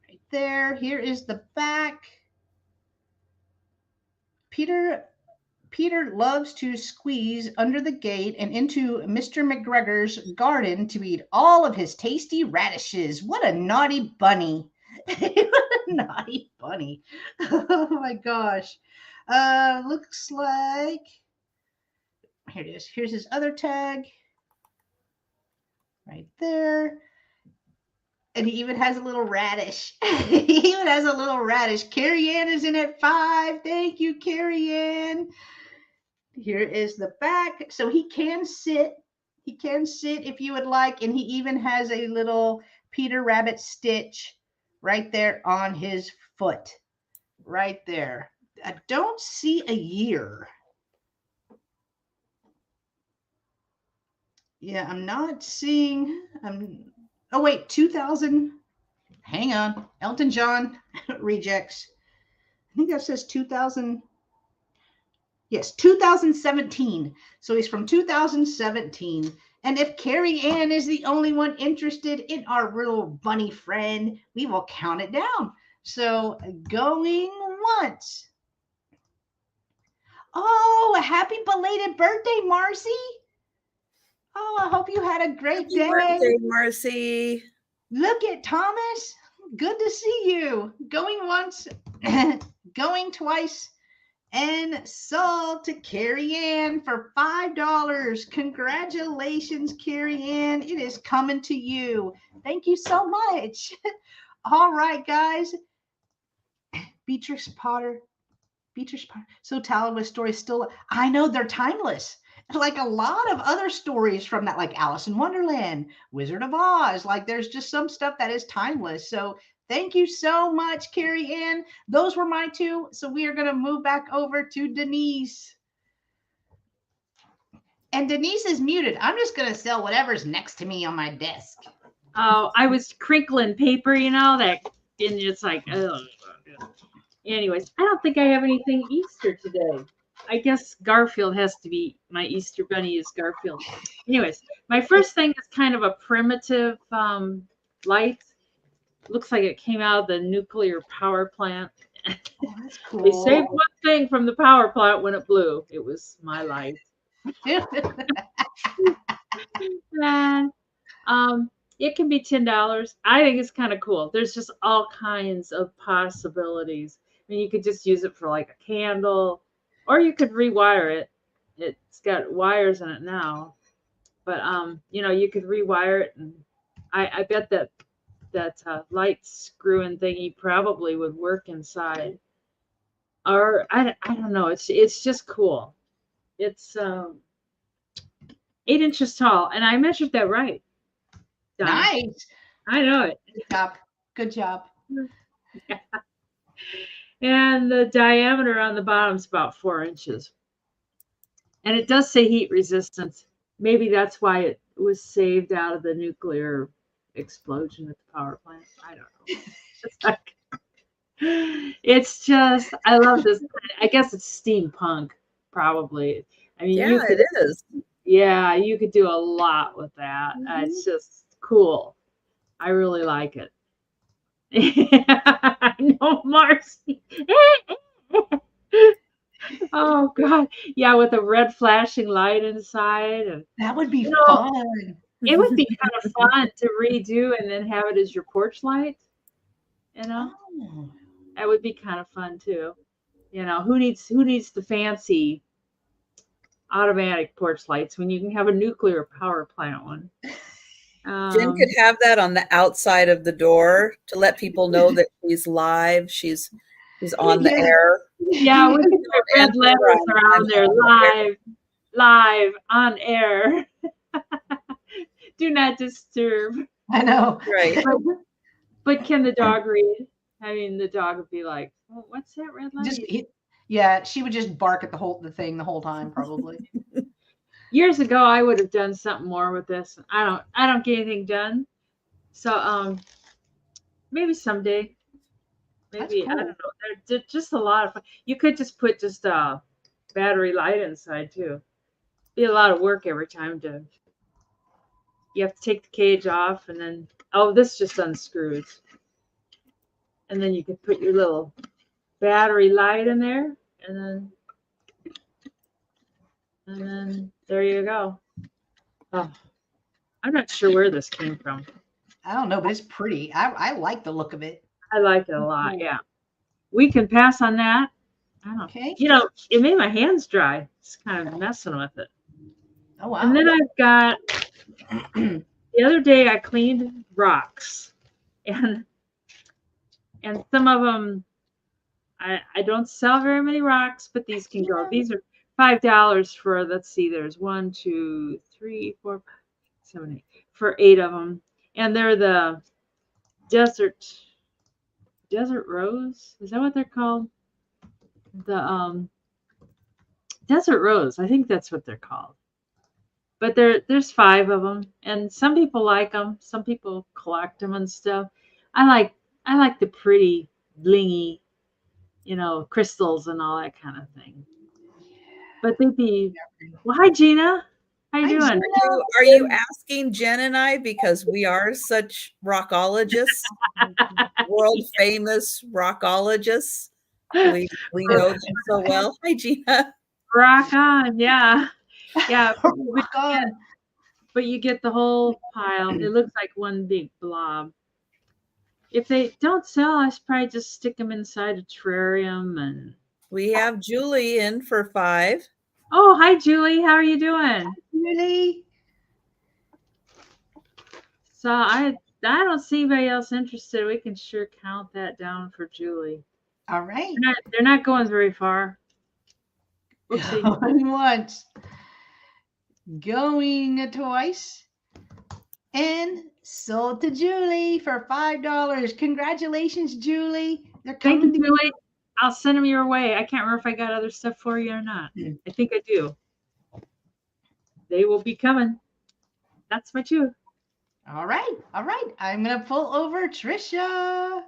Right there. Here is the back. Peter loves to squeeze under the gate and into Mr. McGregor's garden to eat all of his tasty radishes. What a naughty bunny. What a naughty bunny. Oh my gosh. Looks like, here it is. Here's his other tag. Right there. And he even has a little radish. He even has a little radish. Carrie Ann is in at 5. Thank you, Carrie Ann. Here is the back. So he can sit. He can sit if you would like. And he even has a little Peter Rabbit stitch right there on his foot. Right there. I don't see a year. Yeah, I'm not seeing. Oh, wait, 2000. Hang on. Elton John rejects. I think that says 2000. Yes, 2017. So he's from 2017. And if Carrie Ann is the only one interested in our little bunny friend, we will count it down. So going once. Oh, a happy belated birthday, Marcy. Oh, I hope you had a great day. Happy birthday, Marcy. Look at Thomas. Good to see you. Going once, going twice, and sold to Carrie Ann for $5. Congratulations, Carrie Ann. It is coming to you. Thank you so much. All right, guys. Beatrice Potter. So Tallow stories still, I know they're timeless. Like a lot of other stories from that, like Alice in Wonderland, Wizard of Oz, like there's just some stuff that is timeless. So thank you so much, Carrie Ann. Those were my two. So we are going to move back over to Denise. And Denise is muted. I'm just going to sell whatever's next to me on my desk. Oh, I was crinkling paper, that, and it's like, oh. Anyways, I don't think I have anything Easter today. I guess Garfield has to be, my Easter bunny is Garfield. Anyways, my first thing is kind of a primitive light. Looks like it came out of the nuclear power plant. Oh, that's cool. They saved one thing from the power plant when it blew. It was my light. And it can be $10. I think it's kind of cool. There's just all kinds of possibilities. I mean, you could just use it for like a candle, or you could rewire it. It's got wires in it now, but you could rewire it, and I bet that light screw-in thingy probably would work inside. Or I don't know. It's just cool. It's 8 inches tall, and I measured that right. Done. Nice. I know it. Good job. Good job. Yeah. And the diameter on the bottom is about 4 inches. And it does say heat resistant. Maybe that's why it was saved out of the nuclear explosion at the power plant. I don't know. It's just, I love this. I guess it's steampunk, probably. I mean, yeah, it is. Yeah, you could do a lot with that. Mm-hmm. It's just cool. I really like it. I know, Marcy. Oh God, yeah, with a red flashing light inside, and that would be fun. It would be kind of fun to redo and then have it as your porch light. Oh. That would be kind of fun too. Who needs the fancy automatic porch lights when you can have a nuclear power plant one? Jen could have that on the outside of the door to let people know that she's live. She's He's on the Yes. air. Yeah, we can put red letters around there, live on air. Do not disturb. I know. Right. But can the dog read? I mean, the dog would be like, oh, "What's that red light?" Yeah, she would just bark at the whole time, probably. Years ago, I would have done something more with this. I don't get anything done. So maybe someday. Maybe Cool. I don't know. They're just a lot of fun. You could just put just a battery light inside too. Be a lot of work every time to. You have to take the cage off, and then this just unscrews, and then you could put your little battery light in there, and then there you go. Oh, I'm not sure where this came from. I don't know, but it's pretty. I like the look of it. I like it a lot. Yeah, we can pass on that. I don't know. Okay. It made my hands dry. It's kind of messing with it. Oh wow. And then I've got the other day I cleaned rocks, and some of them I don't sell very many rocks, but these can go. These are $5 for, let's see, there's 1, 2, 3, 4, 5, 7, 8 for 8 of them, and they're the desert rose. Is that what they're called? The desert rose. I think that's what they're called. But there's 5 of them, and some people like them. Some people collect them and stuff. I like the pretty blingy, crystals and all that kind of thing. But they'd be. Well, hi Gina. How you doing? Are you asking Jen and I because we are such rockologists, world famous rockologists? We know them so well. Hi Gina. Rock on, yeah. Yeah, Rock on. But you get the whole pile. It looks like one big blob. If they don't sell, I should probably just stick them inside a terrarium. And we have Julie in for 5. Oh, hi Julie. How are you doing? Hi, Julie. So I don't see anybody else interested. We can sure count that down for Julie. All right. They're not going very far. Going once, going twice, and sold to Julie for $5. Congratulations, Julie. They're coming. Thank you, Julie. I'll send them your way. I can't remember if I got other stuff for you or not. I think I do. They will be coming. That's my two. All right. I'm going to pull over Trisha.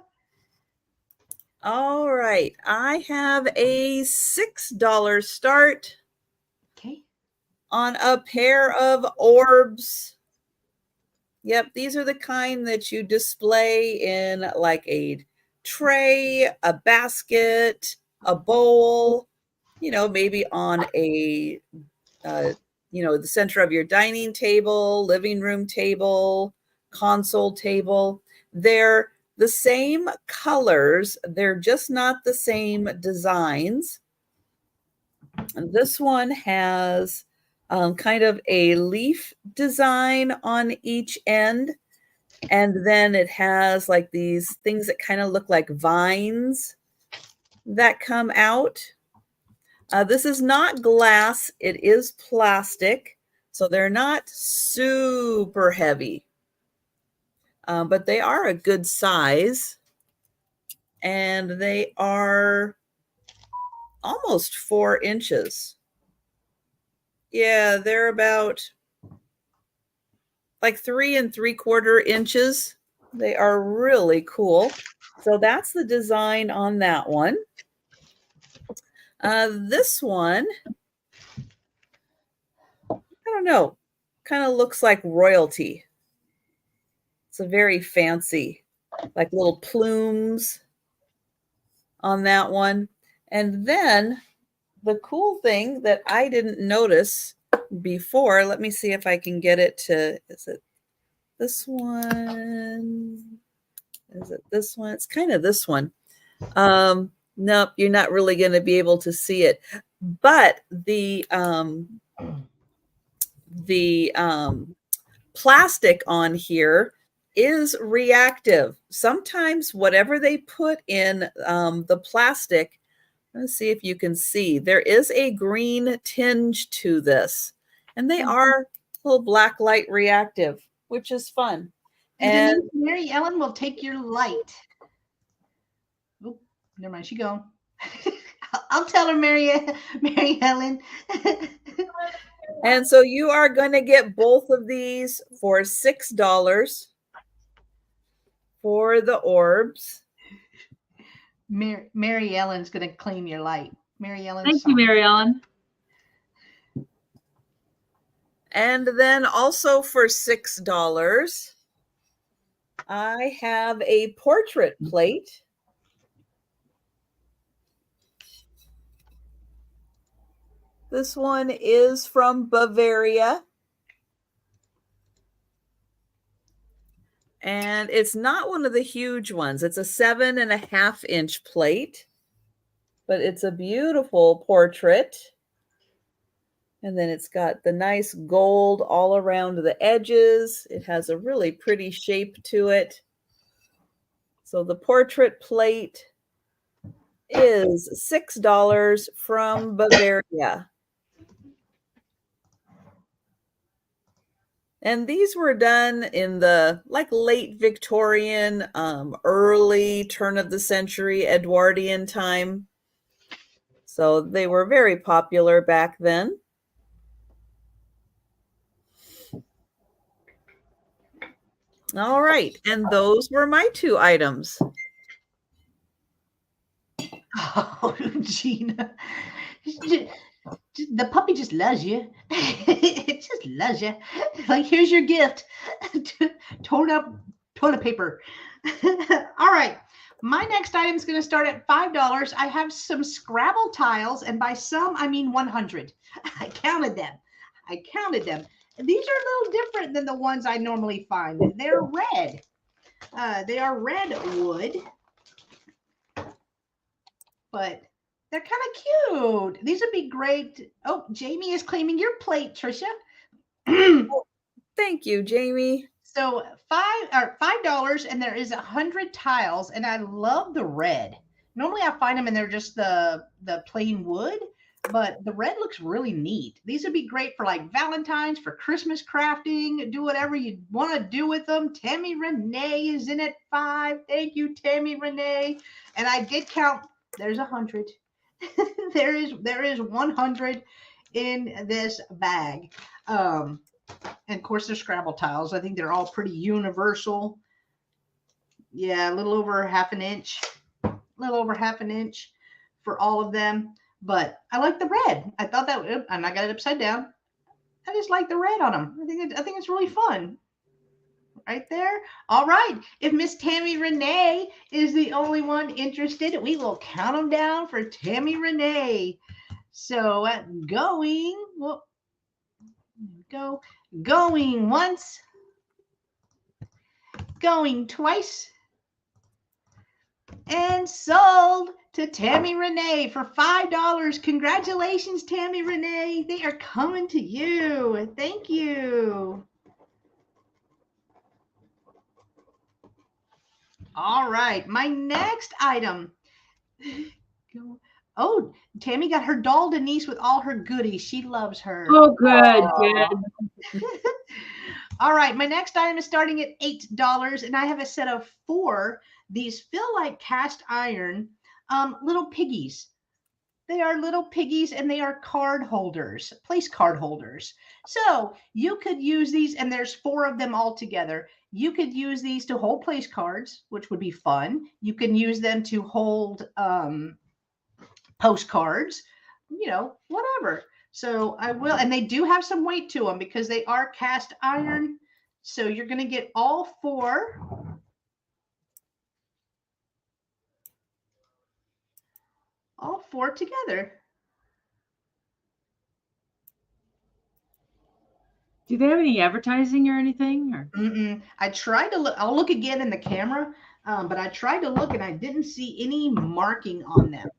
All right. I have a $6 start. Okay. On a pair of orbs. Yep, these are the kind that you display in like a tray, a basket, a bowl, maybe on a, the center of your dining table, living room table, console table. They're the same colors. They're just not the same designs. And this one has kind of a leaf design on each end. And then it has like these things that kind of look like vines that come out. This is not glass. It is plastic. So they're not super heavy. But they are a good size. And they are almost 4 inches. Yeah, they're about like 3 3/4 inches. They are really cool. So that's the design on that one. This one, I don't know, kind of looks like royalty. It's a very fancy, like little plumes on that one. And then the cool thing that I didn't notice before, let me see if I can get it to, is it this one? Is it this one? It's kind of this one. Nope, you're not really going to be able to see it. But the plastic on here is reactive. Sometimes whatever they put in the plastic, let's see if you can see, there is a green tinge to this, and they are a little black light reactive, which is fun. And Mary Ellen will take your light. Oh, never mind, she gone. I'll tell her, Mary Ellen. And so you are going to get both of these for $6 for the orbs. Mary Ellen's going to claim your light. Mary Ellen. Thank you, Mary Ellen. And then also for $6, I have a portrait plate. This one is from Bavaria. And it's not one of the huge ones. It's a 7.5-inch plate, but it's a beautiful portrait. And then it's got the nice gold all around the edges. It has a really pretty shape to it. So the portrait plate is $6 from Bavaria. And these were done in the late Victorian, early turn of the century Edwardian time. So they were very popular back then. All right, and those were my 2 items. Oh, Gina. The puppy just loves you. It just loves you. Like, here's your gift. Torn up toilet paper. All right. My next item is going to start at $5. I have some Scrabble tiles, and by some, I mean 100. I counted them. These are a little different than the ones I normally find. They're red. They are red wood, but they're kind of cute. These would be great. Oh, Jamie is claiming your plate, Trisha. Thank you, Jamie. So $5, and there is 100 tiles, and I love the red. Normally I find them and they're just the plain wood, but the red looks really neat. These would be great for like Valentine's, for Christmas crafting, do whatever you want to do with them. Tammy Renee is in at 5. Thank you, Tammy Renee. And I did count. There's 100. there is 100 in this bag. And of course, they're Scrabble tiles. I think they're all pretty universal. Yeah, a little over half an inch. For all of them. But I like the red. I thought that, and I got it upside down. I just like the red on them. I think it's really fun. Right there. All right. If Miss Tammy Renee is the only one interested, we will count them down for Tammy Renee. So going once, going twice, and sold to Tammy Renee for $5. Congratulations, Tammy Renee. They are coming to you. Thank you. All right, my next item. Oh, Tammy got her doll Denise with all her goodies. She loves her. Oh, good. All right, my next item is starting at $8, and I have a set of 4. These feel like cast iron little piggies. They are little piggies, and they are card holders, place card holders. So you could use these, and there's 4 of them all together. You could use these to hold place cards, which would be fun. You can use them to hold postcards, whatever. So I will, and they do have some weight to them because they are cast iron. So you're going to get all 4. All 4 together. Do they have any advertising or anything? Or? I tried to look. I'll look again in the camera, but I tried to look and I didn't see any marking on them.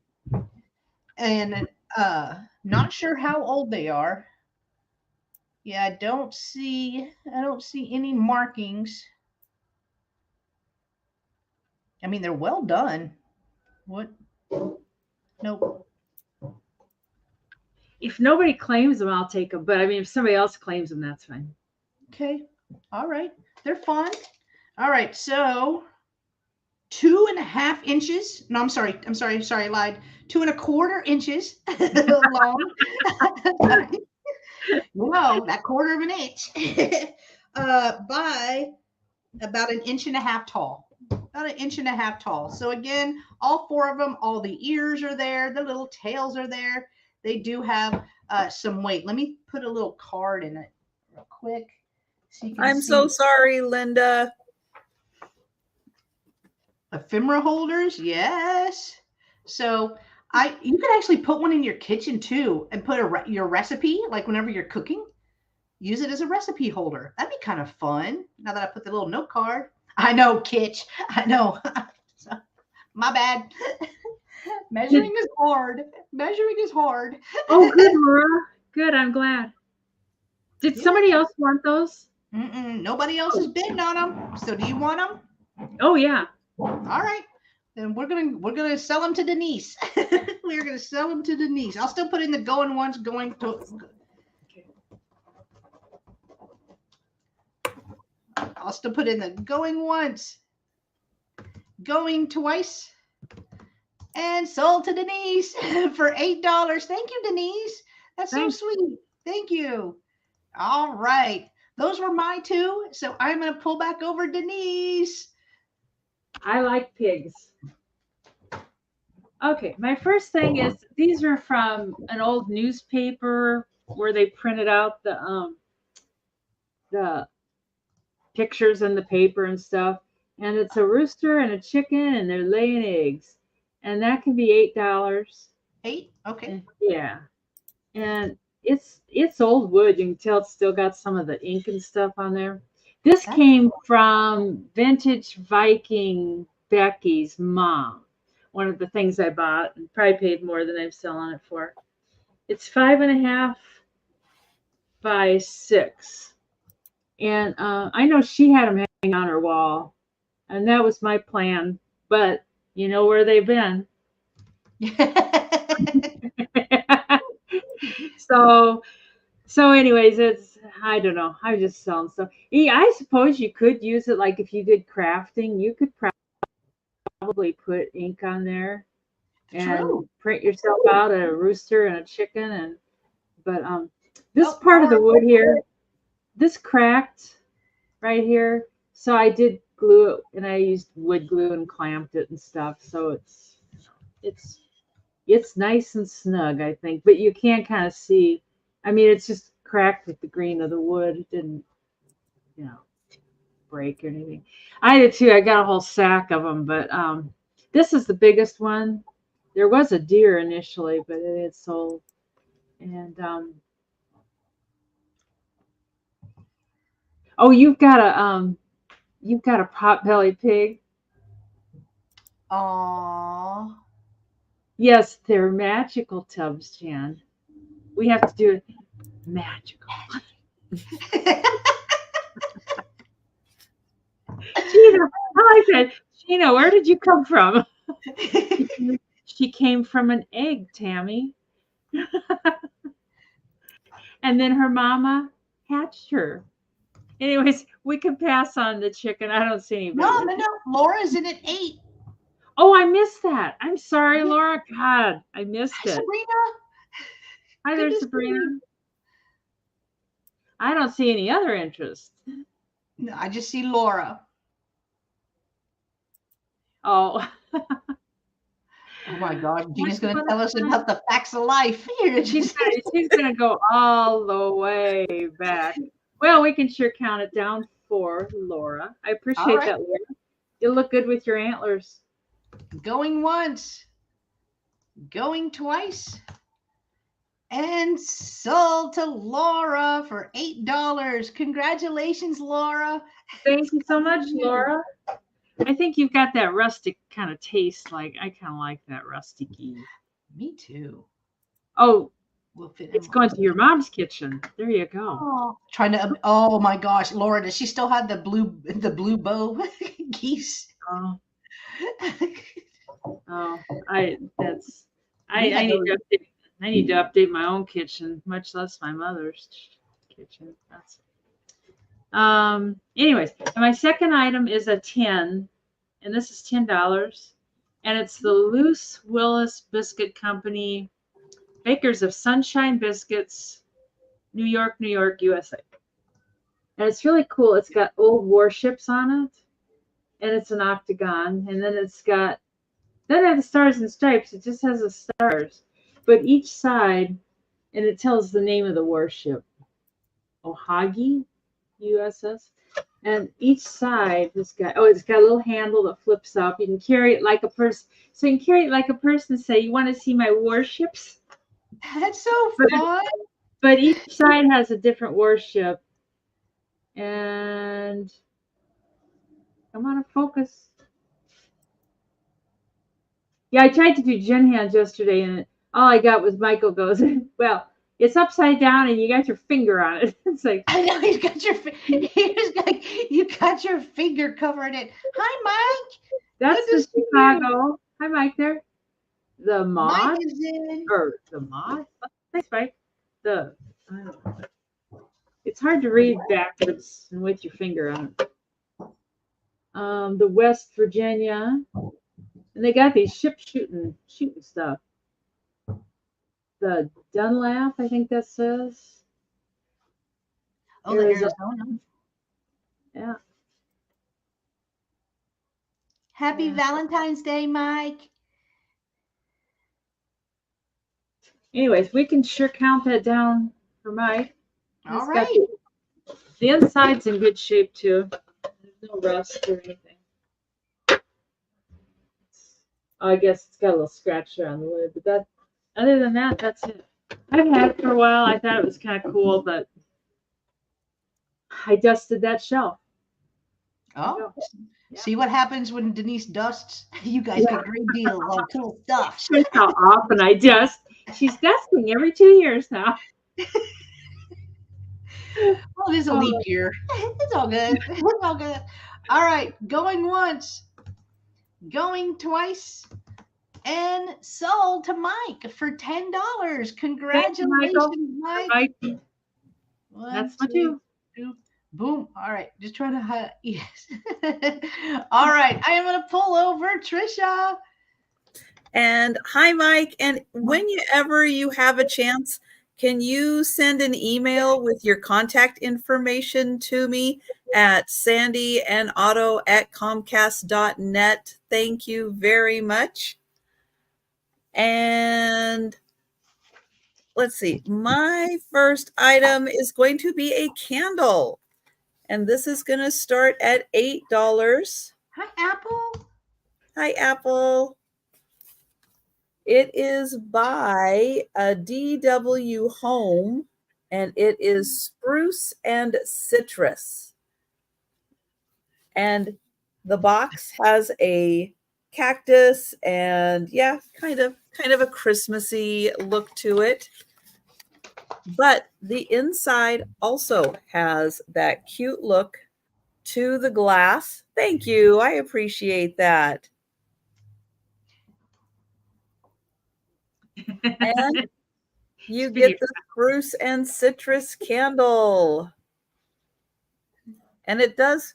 And not sure how old they are. Yeah, I don't see any markings. I mean, they're well done. What? Nope. If nobody claims them, I'll take them. But I mean, if somebody else claims them, that's fine. Okay. All right. They're fun. All right. So 2.5 inches. No, I'm sorry. I lied. 2.25 inches long. No, that 1/4 of an inch. By about 1.5 inches tall. About 1.5 inches tall. So again, all 4 of them, all the ears are there. The little tails are there. They do have some weight. Let me put a little card in it real quick. So you can I'm see. so sorry, Linda. Ephemera holders, yes. So you could actually put one in your kitchen too, and put your recipe, like whenever you're cooking, use it as a recipe holder. That'd be kind of fun. Now that I put the little note card, I know, Kitch, I know. My bad. Measuring is hard. Oh, good, Laura. Good. I'm glad. Did somebody else want those? Nobody else is bidding on them. So do you want them? Oh yeah. All right. Then we're gonna sell them to Denise. We're gonna sell them to Denise. I'll still put in the going once, going to. I'll still put in the going once, going twice, and sold to Denise for $8. Thank you, Denise. That's so sweet. Thank you. All right. Those were my 2. So I'm going to pull back over Denise. I like pigs. Okay. My first thing is these are from an old newspaper where they printed out the pictures in the paper and stuff. And it's a rooster and a chicken and they're laying eggs. And that can be $8. 8? Okay. Yeah. And it's old wood. You can tell it's still got some of the ink and stuff on there. This came from Vintage Viking Becky's mom. One of the things I bought and probably paid more than I'm selling it for. It's 5.5 by 6. And I know she had them hanging on her wall. And that was my plan. But you know where they've been. So anyways, I don't know. I just selling stuff. I suppose you could use it like if you did crafting, you could probably put ink on there and print yourself out a rooster and a chicken but this part of the wood here, this cracked right here. So I did glue it and I used wood glue and clamped it and stuff. So it's nice and snug, I think, but you can kind of see. I mean, it's just cracked with the green of the wood. It didn't, break or anything. I did too. I got a whole sack of them, but this is the biggest one. There was a deer initially, but it had sold. And oh, you've got a pot-bellied pig. Aww. Yes, they're magical tubs, Jan. We have to do it magical. Gina, I like that. Gina, where did you come from? She came from an egg, Tammy. And then her mama hatched her. Anyways, we can pass on the chicken. I don't see anybody. No. Laura's in at 8. Oh, I missed that. I'm sorry, Laura. God, I missed it. Sabrina. Hi there, Sabrina. I don't see any other interest. No, I just see Laura. Oh. Oh my God. Gina's going to tell us about the facts of life. Here, she's going to go all the way back. Well, we can sure count it down for Laura. I appreciate that, Laura. You look good with your antlers. Going once, going twice, and sold to Laura for $8. Congratulations, Laura. Thank you so much, Laura. I think you've got that rustic kind of taste. Like I kind of like that rustic-y. Me too. Oh, it's going to your mom's kitchen. There you go. Oh, oh my gosh, Laura, does she still have the blue bow geese? Oh. Oh, We had those- I need to update my own kitchen, much less my mother's kitchen. Anyways, and my second item is a tin, and this is $10, and it's the Loose Willis Biscuit Company, Bakers of Sunshine Biscuits, New York, USA. And it's really cool. It's got old warships on it, and it's an octagon, and then it doesn't have the stars and stripes. It just has the stars, but each side, and it tells the name of the warship, Ohagi, USS. And each side has it's got a little handle that flips up. You can carry it like a person. So you can carry it like a person and say, you want to see my warships? That's so fun. But each side has a different warship. And come on, focus. Yeah, I tried to do gin hands yesterday, and all I got was Michael goes, well, it's upside down, and you got your finger on it. It's like, I know you got your finger covering it. Hi, Mike. That's Good to the see Chicago. Hi, Mike. There, the mod Mike is in. or the mod. Thanks, Mike. I don't know. It's hard to read backwards and with your finger on it. The West Virginia, and they got these ship shooting stuff. The Dunlap, I think that says. Oh, the Arizona. Arizona. Yeah. Happy Yeah. Valentine's Day, Mike. Anyways, we can sure count that down for Mike. All It's right. got the inside's in good shape too. There's no rust or anything. I guess it's got a little scratch there on the lid, but other than that, that's it. I've had it for a while. I thought it was kind of cool, but I dusted that shelf. Oh, Yeah. see what happens when Denise dusts? You guys get a great deal of cool stuff. That's how often I dust. She's dusting every 2 years now. Well, it is a leap year. It's all good. It's all good. All right, going once, going twice, and sold to Mike for $10. Congratulations, Mike. Mike. One, That's what you. Boom. All right, just trying to yes. All right, I am going to pull over Trisha. And hi, Mike. And whenever you have a chance, can you send an email with your contact information to me at sandyandotto@comcast.net? Thank you very much. And let's see. My first item is going to be a candle. And this is going to start at $8. Hi, Apple. Hi, Apple. It is by a DW Home, and it is spruce and citrus. And the box has a cactus and kind of a Christmassy look to it. But the inside also has that cute look to the glass. Thank you. I appreciate that. And you get the spruce and citrus candle. And it does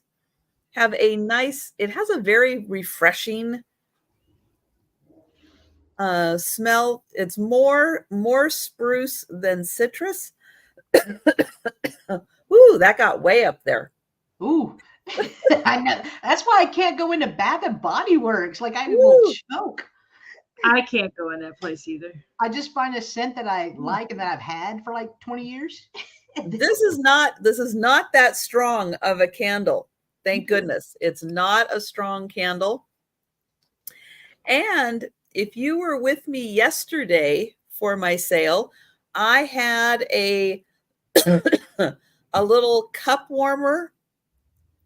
have it has a very refreshing smell. It's more spruce than citrus. Ooh, that got way up there. Ooh. I know. That's why I can't go into Bath and Body Works. Like I will choke. I can't go in that place either. I just find a scent that I like and that I've had for like 20 years. This is not that strong of a candle. Thank goodness. It's not a strong candle. And if you were with me yesterday for my sale, I had a little cup warmer.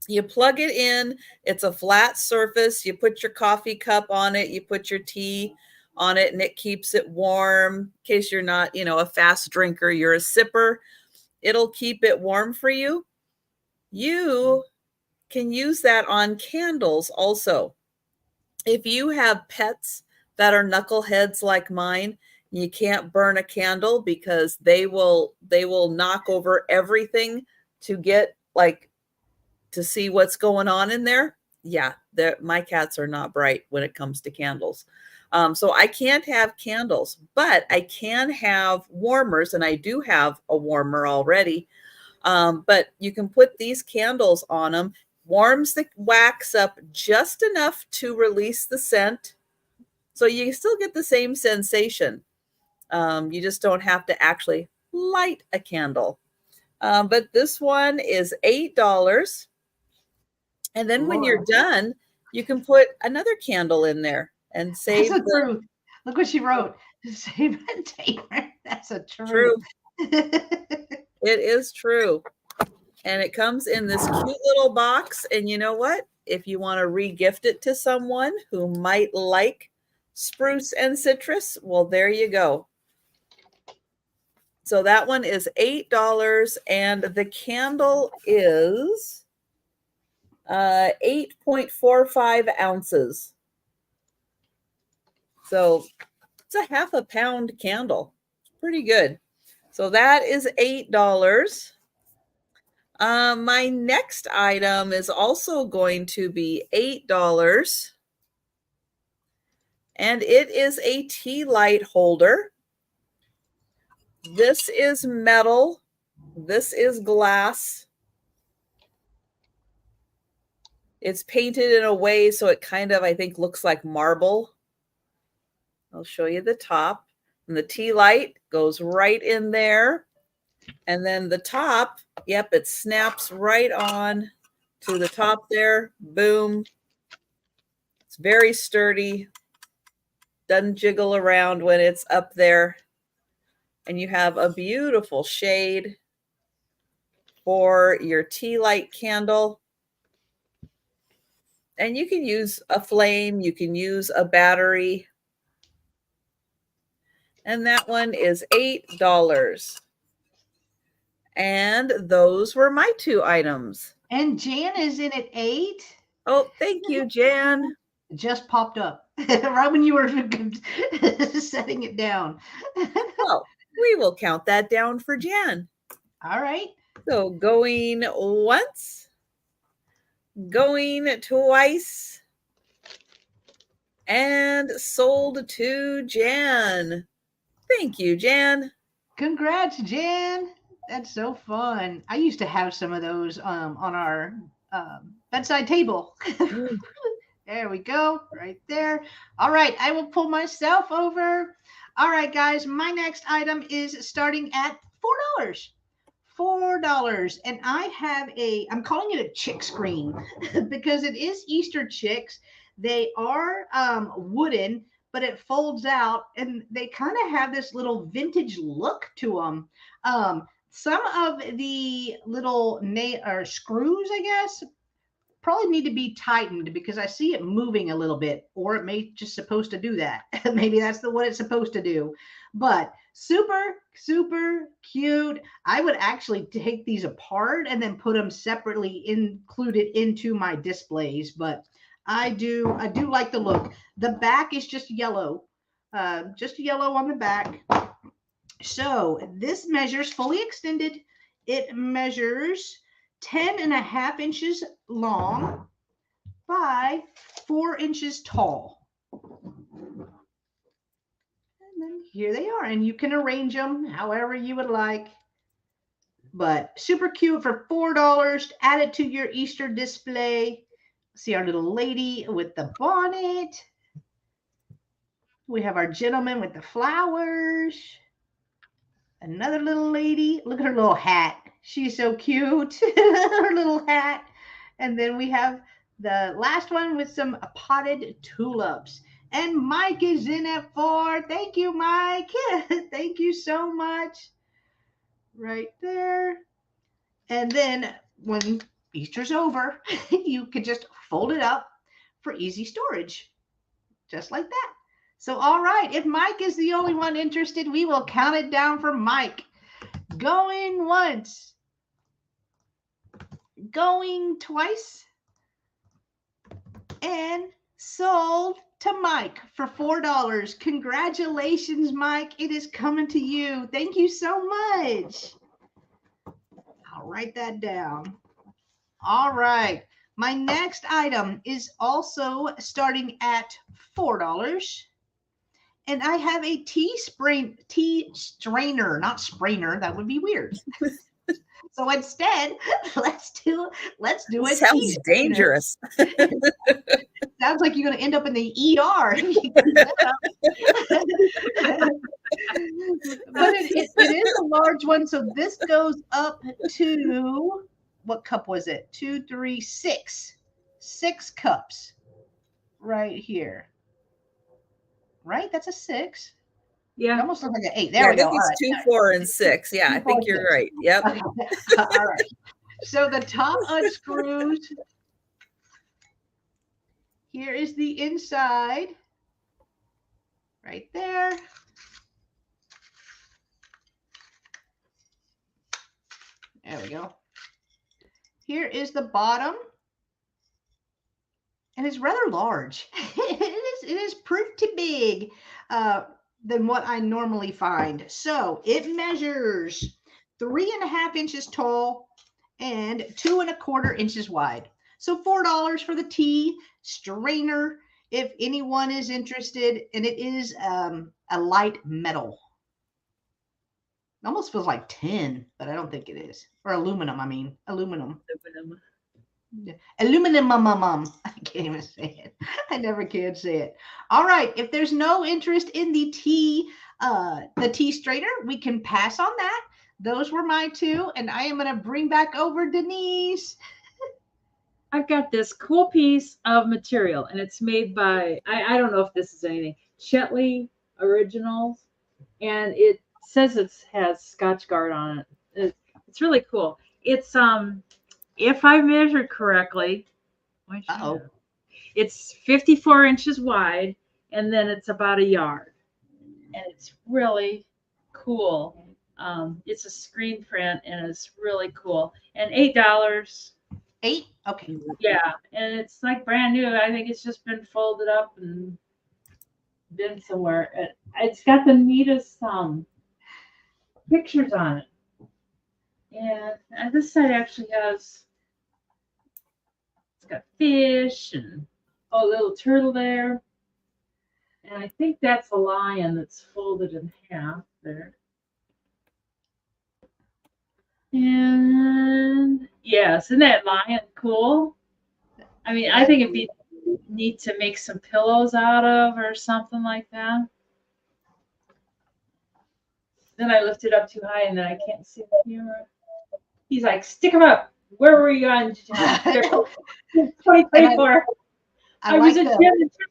You plug it in. It's a flat surface. You put your coffee cup on it. You put your tea on it, and it keeps it warm. In case you're not, a fast drinker, you're a sipper. It'll keep it warm for you. You can use that on candles also. If you have pets that are knuckleheads like mine, you can't burn a candle because they will knock over everything to get to see what's going on in there. Yeah, my cats are not bright when it comes to candles. So I can't have candles, but I can have warmers, and I do have a warmer already. But you can put these candles on them, warms the wax up just enough to release the scent. So you still get the same sensation. You just don't have to actually light a candle. But this one is $8. And then when you're done, you can put another candle in there and save That's a truth. Look what she wrote. Save and taper. That's a truth. True. It is true. And it comes in this cute little box. And you know what? If you want to re-gift it to someone who might like spruce and citrus, well, there you go. So that one is $8, and the candle is 8.45 ounces. So it's a half a pound candle. Pretty good. So that is $8. My next item is also going to be $8. And it is a tea light holder. This is metal. This is glass. It's painted in a way so it kind of, I think, looks like marble. I'll show you the top. And the tea light goes right in there. And then the top, yep, it snaps right on to the top there. Boom. It's very sturdy. Doesn't jiggle around when it's up there. And you have a beautiful shade for your tea light candle. And you can use a flame, you can use a battery. And that one is $8. And those were my two items. And Jan is in at 8. Oh, thank you, Jan. Just popped up right when you were setting it down. Well, we will count that down for Jan. All right. So going once, going twice, and sold to Jan. Thank you, Jan. Congrats, Jan. That's so fun. I used to have some of those on our bedside table. There we go, right there. All right, I will pull myself over. All right, guys, my next item is starting at $4. $4. And I have I'm calling it a chick screen because it is Easter chicks. They are wooden, but it folds out and they kind of have this little vintage look to them. Some of the little screws, I guess, probably need to be tightened because I see it moving a little bit, or it may just supposed to do that. Maybe that's what it's supposed to do. But super, super cute. I would actually take these apart and then put them separately included into my displays. But I do like the look. The back is just yellow on the back. So this measures fully extended. It measures 10.5 inches long by 4 inches tall. And then here they are, and you can arrange them however you would like. But super cute for $4. Add it to your Easter display. See our little lady with the bonnet. We have our gentleman with the flowers. Another little lady. Look at her little hat. She's so cute. Her little hat. And then we have the last one with some potted tulips. And Mike is in at 4. Thank you, Mike. Thank you so much. Right there. And then when Easter's over, you could just fold it up for easy storage. Just like that. So, all right, if Mike is the only one interested, we will count it down for Mike. Going once. Going twice. And sold to Mike for $4. Congratulations, Mike. It is coming to you. Thank you so much. I'll write that down. All right. My next item is also starting at $4. And I have a tea strainer, not sprainer. That would be weird. So instead, let's do it. Sounds dangerous. Sounds like you're going to end up in the ER. But it is a large one. So this goes up to, what cup was it? 2, 3, 6. 6 cups right here. Right? That's a 6. Yeah. It almost looks like an 8. There we go. I think it's 2, 4, and 6. Yeah, I think you're right. Yep. Okay. All right. So the top unscrews. Here is the inside. Right there. There we go. Here is the bottom. And it's rather large. It is pretty big than what I normally find. So it measures 3.5 inches tall and 2 1/4 inches wide. So $4 for the tea strainer if anyone is interested. And it is a light metal. It almost feels like tin, but I don't think it is. Or aluminum, I mean. Aluminum. Aluminum. I can't even say it. I never can say it. All right. If there's no interest in the tea strainer, we can pass on that. Those were my 2. And I am going to bring back over Denise. I've got this cool piece of material, and it's made by, I don't know if this is anything, Chetley Originals, and it says it has Scotch Guard on it. It's really cool. It's if I measured correctly, it's 54 inches wide, and then it's about a yard, and it's really cool. It's a screen print, and it's really cool. And $8. 8? Okay. Yeah, and it's like brand new. I think it's just been folded up and been somewhere. It's got the neatest pictures on it. And this side actually has, it's got fish and a little turtle there. And I think that's a lion that's folded in half there. And yes, isn't that lion cool? I mean, I think it'd be neat to make some pillows out of or something like that. Then I lift it up too high and then I can't see the camera. He's like, stick him up. Where were you on 2024? I was at Chug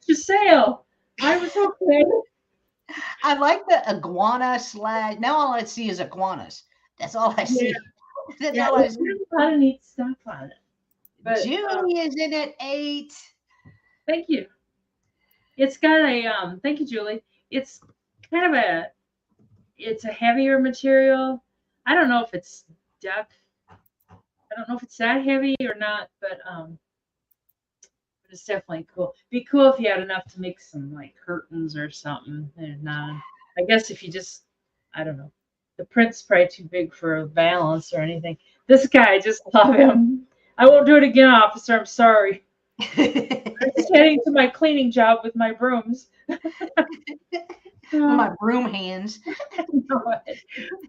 Jug Sale. I was okay. I like the iguana / now all I see is iguanas. That's all I see. Yeah. That's all I see. There's a lot of neat stuff on it. But Julie is in at 8. Thank you. It's got a thank you, Julie. It's kind of it's a heavier material. I don't know if it's duck. I don't know if it's that heavy or not, but it's definitely cool. Be cool if you had enough to make some like curtains or something. There's not. I guess if you just, I don't know. The print's probably too big for a balance or anything. This guy, I just love him. I won't do it again, officer. I'm sorry. I'm just heading to my cleaning job with my brooms. My broom hands.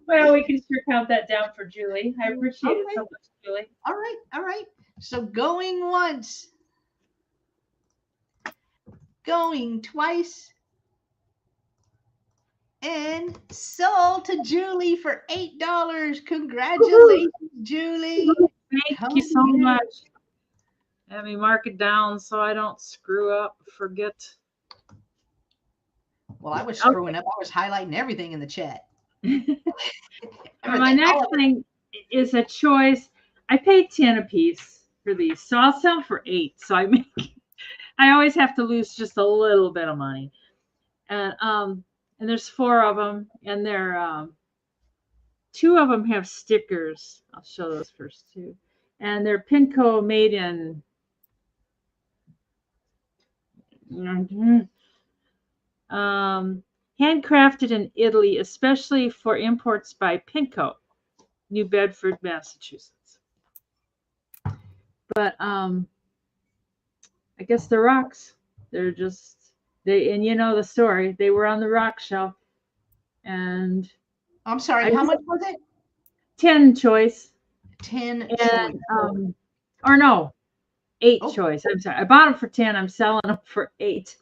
Well, we can sure count that down for Julie. I appreciate it so much, Julie. All right. So going once, going twice, and sold to Julie for $8. Congratulations, Julie. Thank you so much. Let me mark it down so I don't screw up, forget. Well, I was screwing up. I was highlighting everything in the chat. My next thing is a choice. I paid 10 a piece for these, so I'll sell for 8. So I always have to lose just a little bit of money. And there's 4 of them, and they're 2 of them have stickers. I'll show those first too. And they're Pinco made in Handcrafted in Italy, especially for imports by Pinco, New Bedford, Massachusetts. But I guess the rocks, they're just and you know the story. They were on the rock shelf, and I'm sorry, how much was it? 10 choice. 10 And, choice. or no, 8 choice. I'm sorry. I bought them for 10. I'm selling them for 8.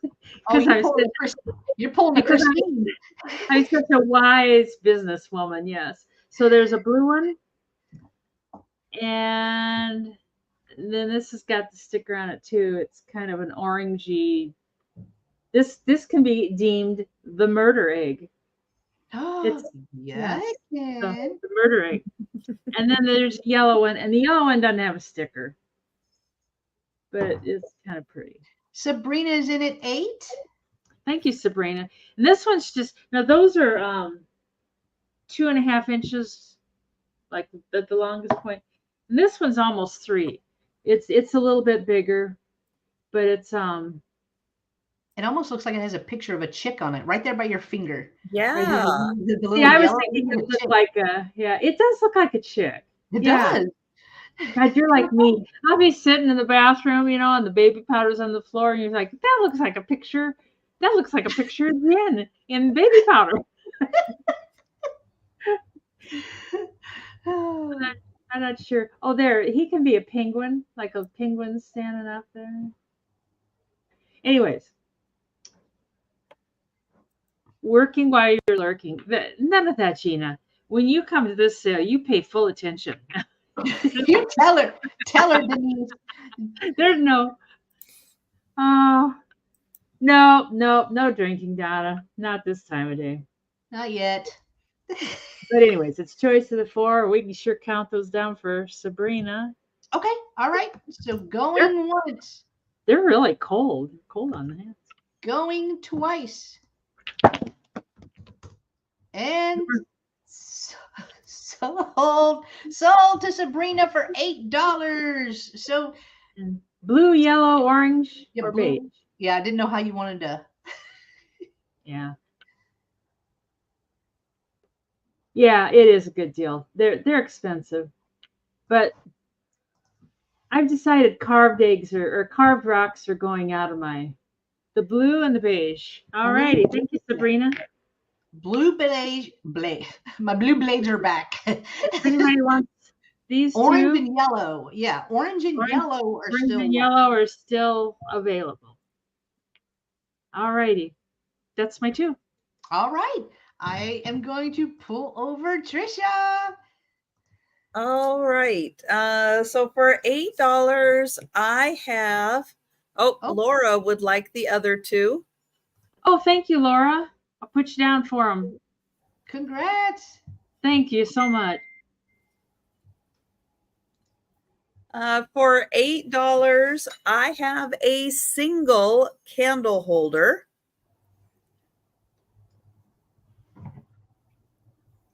Because you're pulling a Christine. I'm such a wise businesswoman, yes. So there's a blue one. And then this has got the sticker on it too. It's kind of an orangey. This can be deemed the murder egg. Oh, yes, the murder egg. And then there's yellow one, and the yellow one doesn't have a sticker, but it's kind of pretty. Sabrina's in at 8. Thank you, Sabrina. And this one's just now. Those are 2.5 inches, like at the longest point. And this one's almost 3. It's a little bit bigger, but it's It almost looks like it has a picture of a chick on it, right there by your finger. Yeah. The I was thinking it looked like it does look like a chick. It does. God, you're like me. I'll be sitting in the bathroom, and the baby powder's on the floor, and you're like, that looks like a picture. That looks like a picture of Jen in baby powder. I'm not sure. Oh, there. He can be a penguin, like a penguin standing up there. Anyways. Working while you're lurking. None of that, Gina. When you come to this sale, you pay full attention. You tell her, Denise. There's no drinking, Donna. Not this time of day. Not yet. But anyways, it's choice of the 4. We can sure count those down for Sabrina. Okay, all right. So going once. They're really cold. Cold on the hands. Going twice. And sold to Sabrina for $8. So blue, yellow, orange, or beige. Yeah, I didn't know how you wanted to. Yeah. Yeah, it is a good deal. They're expensive, but I've decided carved eggs or carved rocks are going out of the blue and the beige. All righty, thank you, Sabrina. Blue beige, my blue blades are back. Anybody wants these orange and yellow? Yeah, orange and yellow are still available. All righty, that's my 2. All right. I am going to pull over Trisha. All right. So for $8, I have. Laura would like the other 2. Oh, thank you, Laura. I'll put you down for them. Congrats. Thank you so much. For $8, I have a single candle holder.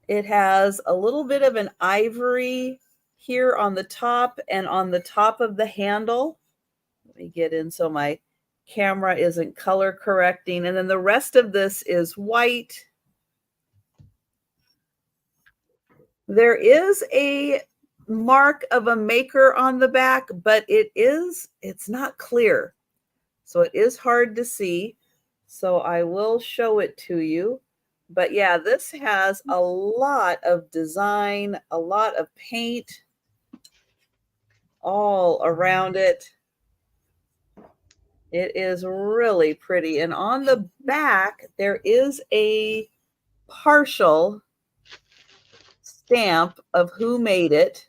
It has a little bit of an ivory here on the top and on the top of the handle. Let me get in so my camera isn't color correcting. And then the rest of this is white. There is a mark of a maker on the back, but it's not clear. So it is hard to see. So I will show it to you. But yeah, this has a lot of design, a lot of paint all around it. It is really pretty. And on the back, there is a partial stamp of who made it.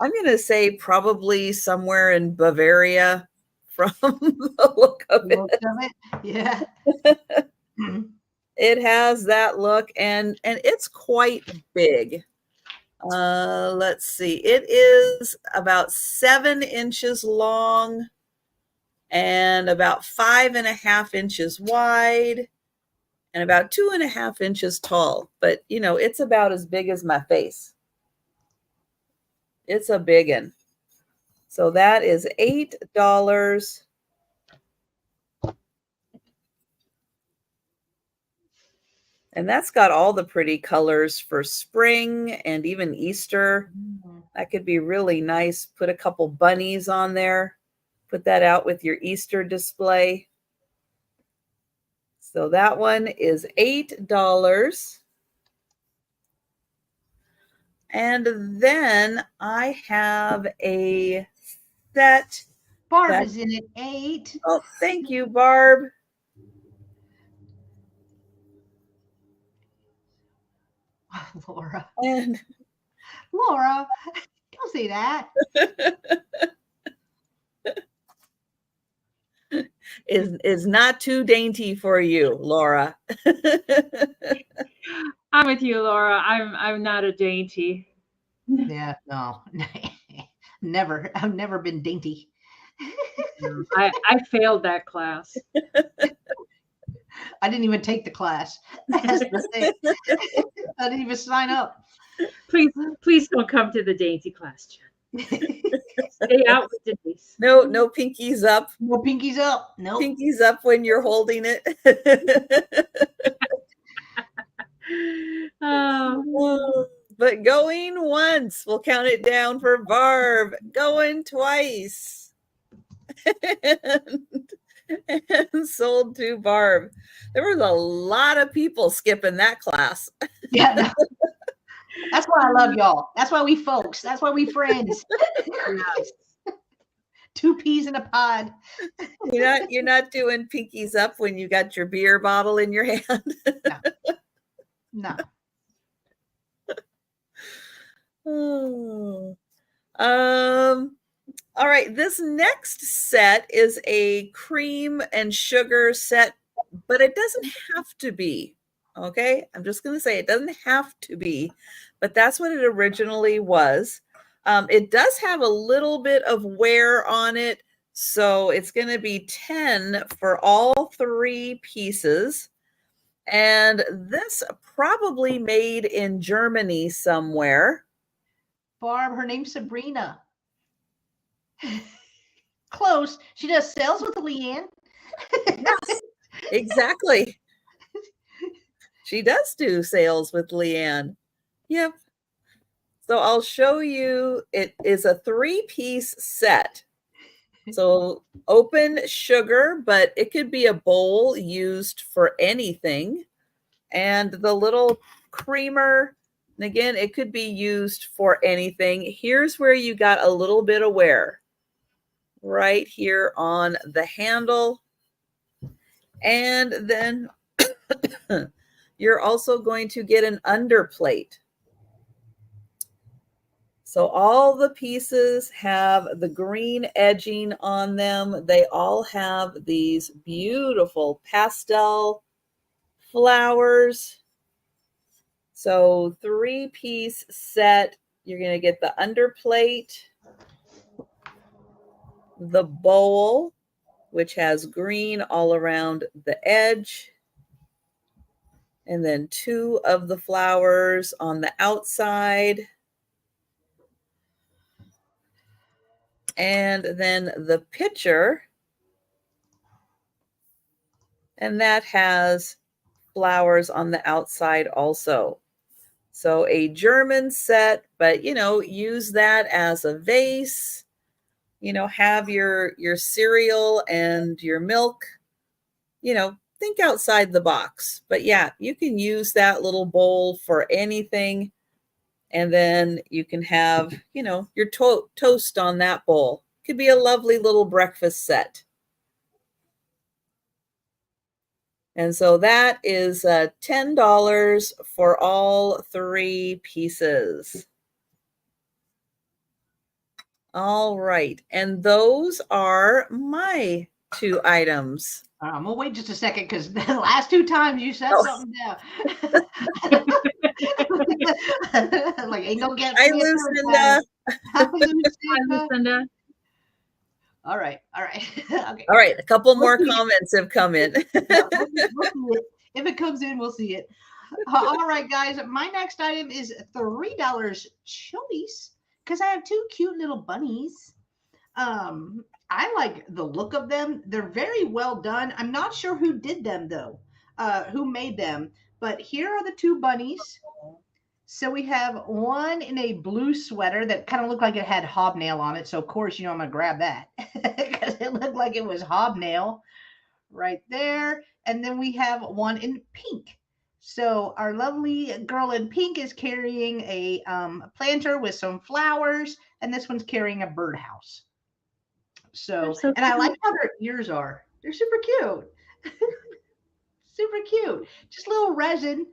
I'm going to say probably somewhere in Bavaria from the look of it. Yeah. It has that look, and it's quite big. Let's see. It is about 7 inches long and about 5.5 inches wide and about 2.5 inches tall. But, it's about as big as my face. It's a big one. So that is $8. And that's got all the pretty colors for spring and even Easter. That could be really nice. Put a couple bunnies on there. Put that out with your Easter display. So that one is $8. And then I have a set. Barb is in at 8. Oh, thank you, Barb. Laura. And Laura, don't say that. is not too dainty for you, Laura. I'm with you, Laura. I'm not a dainty. Yeah, no. Never. I've never been dainty. I failed that class. I didn't even take the class. That's the thing. I didn't even sign up. Please don't come to the dainty class, Jen. Stay out with Denise. No pinkies up. No pinkies up. No pinkies up when you're holding it. But going once, we'll count it down for Barb. Going twice. And sold to Barb. There was a lot of people skipping that class. Yeah, no. That's why I love y'all. That's why we folks. That's why we friends. Yes. 2 peas in a pod. You're not doing pinkies up when you got your beer bottle in your hand. No. Oh. All right, this next set is a cream and sugar set, but it doesn't have to be. Okay, I'm just going to say it doesn't have to be, but that's what it originally was. It does have a little bit of wear on it, so it's going to be 10 for all 3 pieces. And this probably made in Germany somewhere. Barb, her name's Sabrina. Close. She does sales with Leanne. Yes, exactly. She does do sales with Leanne. Yep. So I'll show you. It is a 3-piece set. So open sugar, but it could be a bowl used for anything. And the little creamer, and again, it could be used for anything. Here's where you got a little bit of wear. Right here on the handle. And then you're also going to get an underplate. So all the pieces have the green edging on them. They all have these beautiful pastel flowers. So 3-piece set. You're going to get the underplate, the bowl, which has green all around the edge, and then 2 of the flowers on the outside, and then the pitcher, and that has flowers on the outside also. So a German set, but use that as a vase. Have your cereal and your milk, think outside the box. But yeah, you can use that little bowl for anything. And then you can have, your toast on that bowl. Could be a lovely little breakfast set. And so that is $10 for all 3 pieces. All right. And those are my 2 items. I'm going to wait just a second because the last 2 times you said something down. Like, ain't no get. Hi, Lucinda. Hi, Lucinda. All right. Okay. All right. A couple more comments have come in. We'll see it. If it comes in, we'll see it. All right, guys. My next item is $3 choice because I have 2 cute little bunnies. I like the look of them. They're very well done. I'm not sure who did them though, who made them, But here are the two bunnies. So we have one in a blue sweater that kind of looked like it had hobnail on it. So of course, I'm going to grab that because it looked like it was hobnail right there. And then we have one in pink. So our lovely girl in pink is carrying a planter with some flowers, and this one's carrying a birdhouse. So and I like how their ears are. They're super cute. Super cute. Just little resin.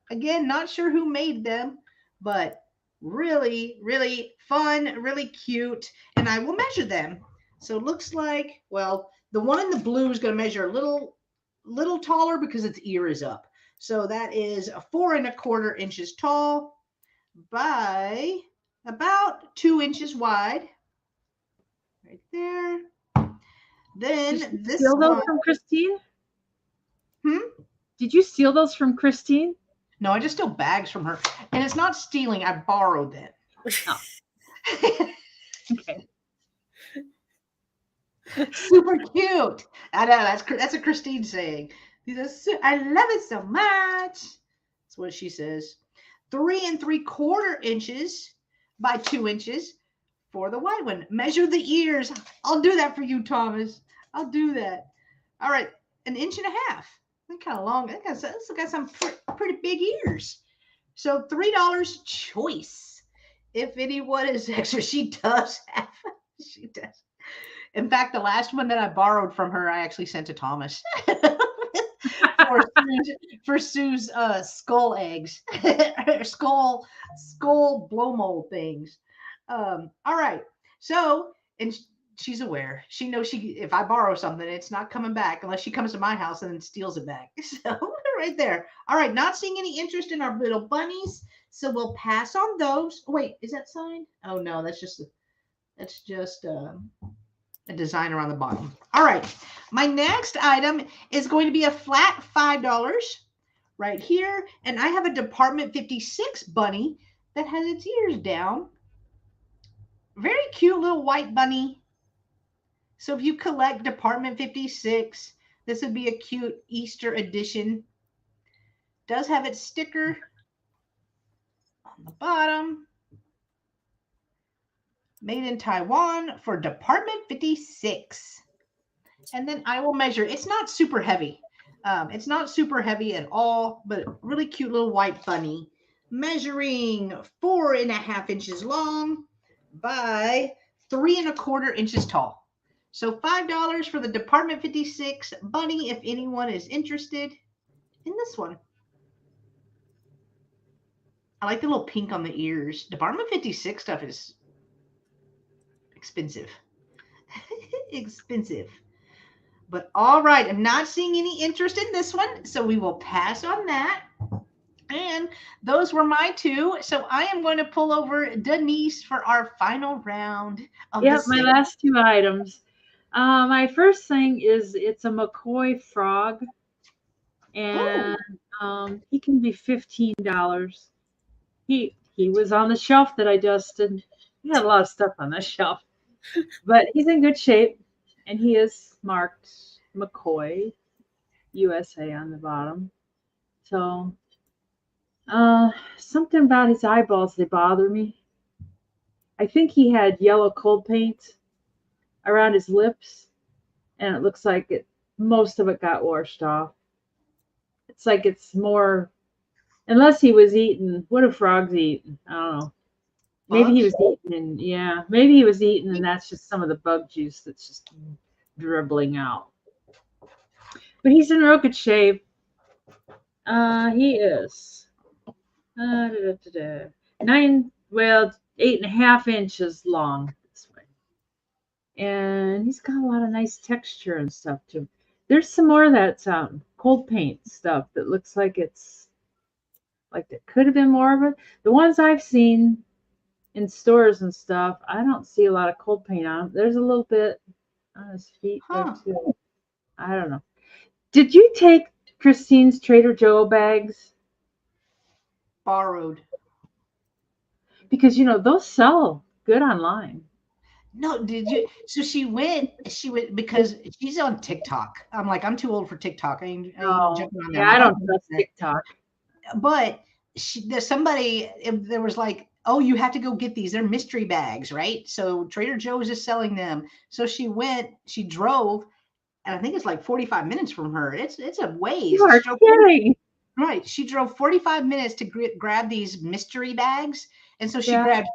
Again, not sure who made them, but really, really fun, really cute. And I will measure them. So it looks like, well, the one in the blue is going to measure a little taller because its ear is up. So that is 4¼ inches tall by about 2 inches wide. Right there. Then this steal those one, from Christine? Did you steal those from Christine? No, I just stole bags from her. And it's not stealing. I borrowed them. Oh. Okay. Super cute. I know that's a Christine saying. I love it so much. That's what she says. 3¾ inches by 2 inches for the white one. Measure the ears. I'll do that for you, Thomas. I'll do that. All right, 1.5 inches. That's kind of long. That's got some pretty big ears. So $3 choice. If anyone is extra, she does. In fact, the last one that I borrowed from her, I actually sent to Thomas for Sue's skull eggs, skull blow mold things. All right. So, and she's aware. She knows if I borrow something, it's not coming back unless she comes to my house and then steals it back. So right there. All right. Not seeing any interest in our little bunnies. So we'll pass on those. Wait, is that signed? Oh no, that's just a designer on the bottom. All right. My next item is going to be a flat $5 right here. And I have a Department 56 bunny that has its ears down. Very cute little white bunny. So if you collect Department 56, this would be a cute Easter edition. Does have its sticker on the bottom. Made in Taiwan for Department 56. And then I will measure. It's not super heavy. It's not super heavy at all, but really cute little white bunny. Measuring 4.5 inches long by 3¼ inches tall. So $5 for the Department 56 bunny if anyone is interested in this one. I like the little pink on the ears. Department 56 stuff is expensive. Expensive. But all right, I'm not seeing any interest in this one, so we will pass on that. And those were my two. So I am going to pull over Denise for our final round of my last two items. My first thing is it's a McCoy frog, and he can be $15. He was on the shelf that I dusted. He had a lot of stuff on the shelf, but he's in good shape, and he is marked McCoy USA on the bottom. So something about his eyeballs, they bother me. I think he had yellow cold paint around his lips, and it looks like most of it got washed off. It's like it's more, unless he was eating. What do frogs eat? I don't know. Maybe he was eating, maybe he was eating, and that's just some of the bug juice that's just dribbling out. But he's in real good shape. He is 8.5 inches long this way, and he's got a lot of nice texture and stuff too. There's some more of that cold paint stuff that looks like it's like there could have been more of it. The ones I've seen in stores and stuff, I don't see a lot of cold paint on them. There's a little bit on his feet there too. I don't know. Did you take Christine's Trader Joe bags? Borrowed. Because those sell good online. No, did you? So she went because she's on TikTok. I'm too old for TikTok. I ain't jumping on there. I don't trust TikTok. there's somebody, there was like, oh, you have to go get these. They're mystery bags, right? So Trader Joe's is selling them. So she drove, and I think it's like 45 minutes from her. It's a ways. You are kidding. Right. She drove 45 minutes to grab these mystery bags. And so she Yeah. grabbed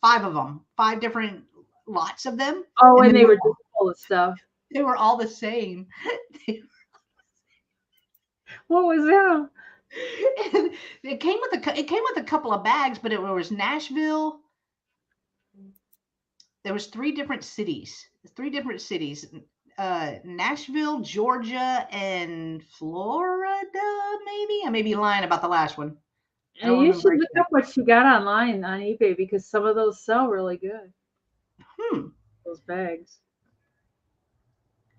five of them, 5 different lots of them. Oh, and they were just full of stuff. They were all the same. What was that? It came with a couple of bags, but it was Nashville. There was 3 different cities. Nashville, Georgia, and Florida, maybe. I may be lying about the last one. You should look up what you got online on eBay, because some of those sell really good. Those bags.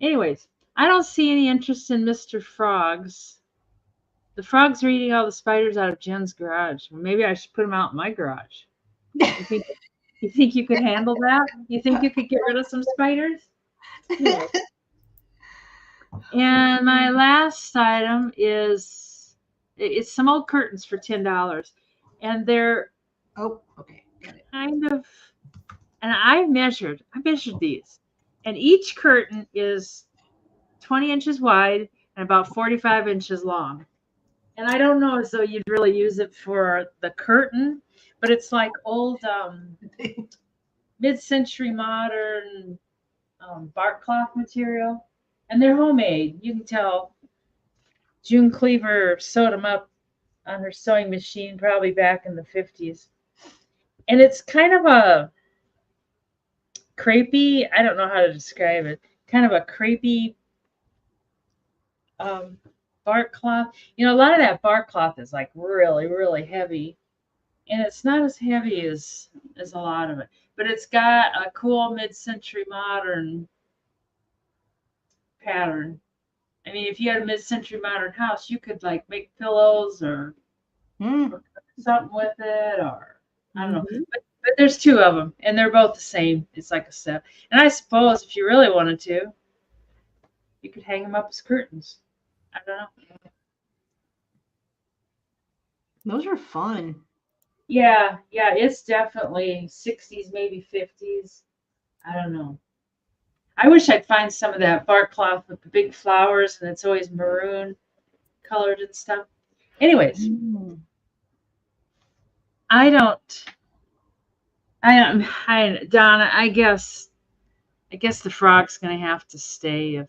Anyways, I don't see any interest in Mr. Frogs. The frogs are eating all the spiders out of Jen's garage. Maybe I should put them out in my garage. You think you could handle that? You think you could get rid of some spiders? Yeah. And my last item is, it's some old curtains for $10, and they're kind of, and I measured these, and each curtain is 20 inches wide and about 45 inches long. And I don't know as though you'd really use it for the curtain, but it's like old mid-century modern bark cloth material. And they're homemade. You can tell June Cleaver sewed them up on her sewing machine probably back in the 50s. And it's kind of a crepey, I don't know how to describe it, kind of a crepey bark cloth. You know, a lot of that bark cloth is like really, really heavy. And it's not as heavy as a lot of it. But it's got a cool mid-century modern pattern. I mean, if you had a mid-century modern house, you could like make pillows or something with it, or I don't know. But there's 2 of them, and they're both the same. It's like a set. And I suppose if you really wanted to, you could hang them up as curtains. I don't know. Those are fun. Yeah, it's definitely 60s, maybe 50s. I don't know. I wish I'd find some of that bark cloth with the big flowers, and it's always maroon colored and stuff. Anyways, Donna, I guess the frog's gonna have to stay. If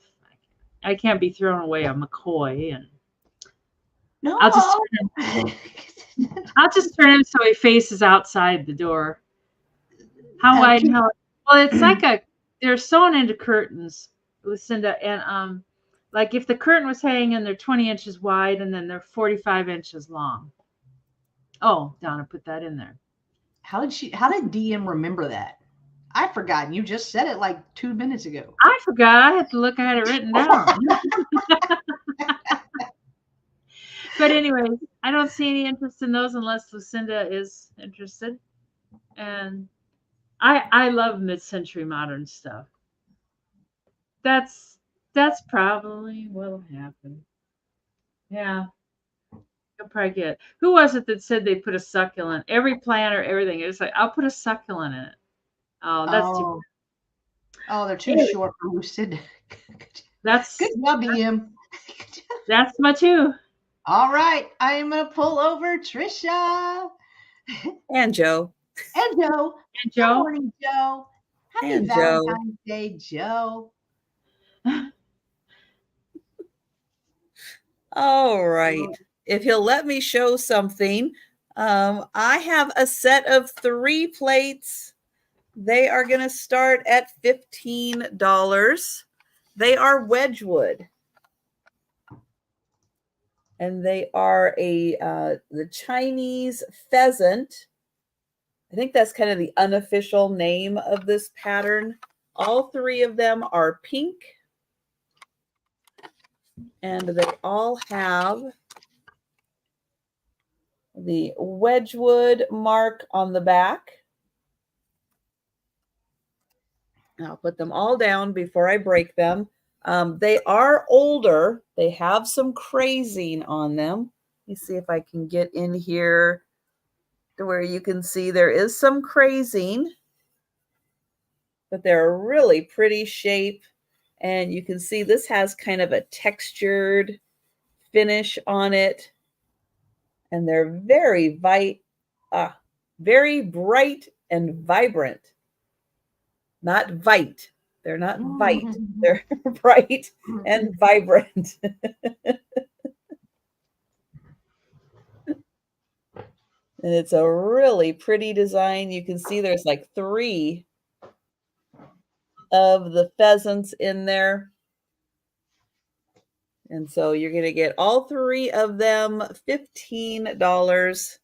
I can't be throwing away a McCoy, and no, I'll just turn him so he faces outside the door. How wide? Well, it's like they're sewn into curtains, Lucinda, and like if the curtain was hanging, they're 20 inches wide, and then they're 45 inches long. Oh, Donna put that in there. How did DM remember that? I've forgotten. You just said it like 2 minutes ago. I forgot. I had to look. I had it written down. But anyway, I don't see any interest in those unless Lucinda is interested. And I love mid-century modern stuff. That's probably what'll happen. Yeah. You'll probably get. Who was it that said they put a succulent? Every planter, everything. It was like, I'll put a succulent in it. Oh, that's too. Oh, they're too short for Lucinda. That's good job, DM. That's my 2. All right, I'm gonna pull over Trisha and Joe. And Joe. And Joe. Good morning, Joe. Happy and Valentine's Day, Joe. All right. If he'll let me show something, I have a set of 3 plates. They are going to start at $15. They are Wedgwood. And they are the Chinese pheasant. I think that's kind of the unofficial name of this pattern. All 3 of them are pink. And they all have the Wedgwood mark on the back. I'll put them all down before I break them. They are older. They have some crazing on them. me see if I can get in here to where you can see there is some crazing, but they're a really pretty shape. And you can see this has kind of a textured finish on it. And they're very bright and vibrant. Not vite. They're not vite. They're bright and vibrant. And it's a really pretty design. You can see there's like 3 of the pheasants in there. And so you're going to get all 3 of them $15.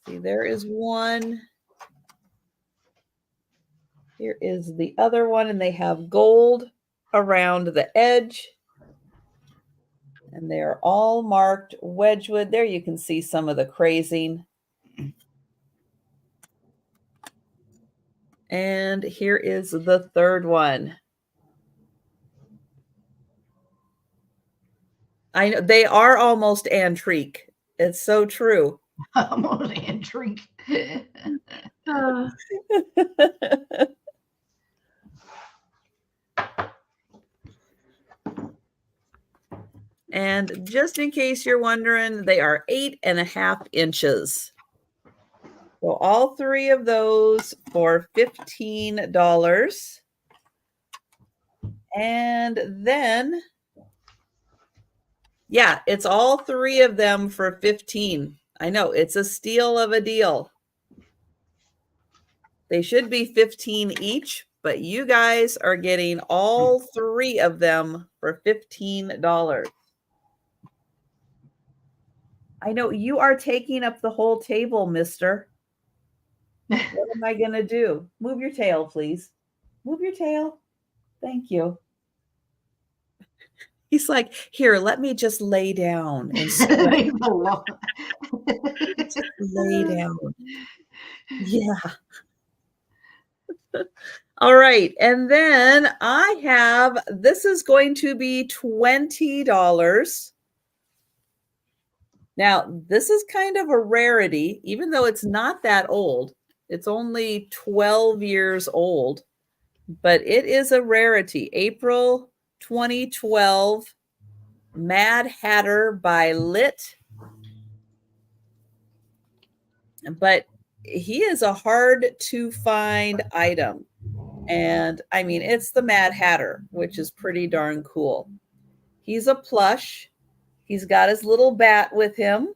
See, there is one. Here is the other one, and they have gold around the edge. And they're all marked Wedgwood. There you can see some of the crazing. And here is the third one. I know they are almost antique. It's so true. Almost antique. And just in case you're wondering, they are 8.5 inches. So all 3 of those for $15. And then, yeah, it's all 3 of them for $15. I know, it's a steal of a deal. They should be $15 each, but you guys are getting all 3 of them for $15. I know you are taking up the whole table, mister. What am I going to do? Move your tail, please. Move your tail. Thank you. He's like, here, let me just lay down and lay down. Yeah. All right. And then I have, this is going to be $20. Now, this is kind of a rarity, even though it's not that old. It's only 12 years old, but it is a rarity. April 2012, Mad Hatter by Lit. But he is a hard to find item. And I mean, it's the Mad Hatter, which is pretty darn cool. He's a plush. He's got his little bat with him.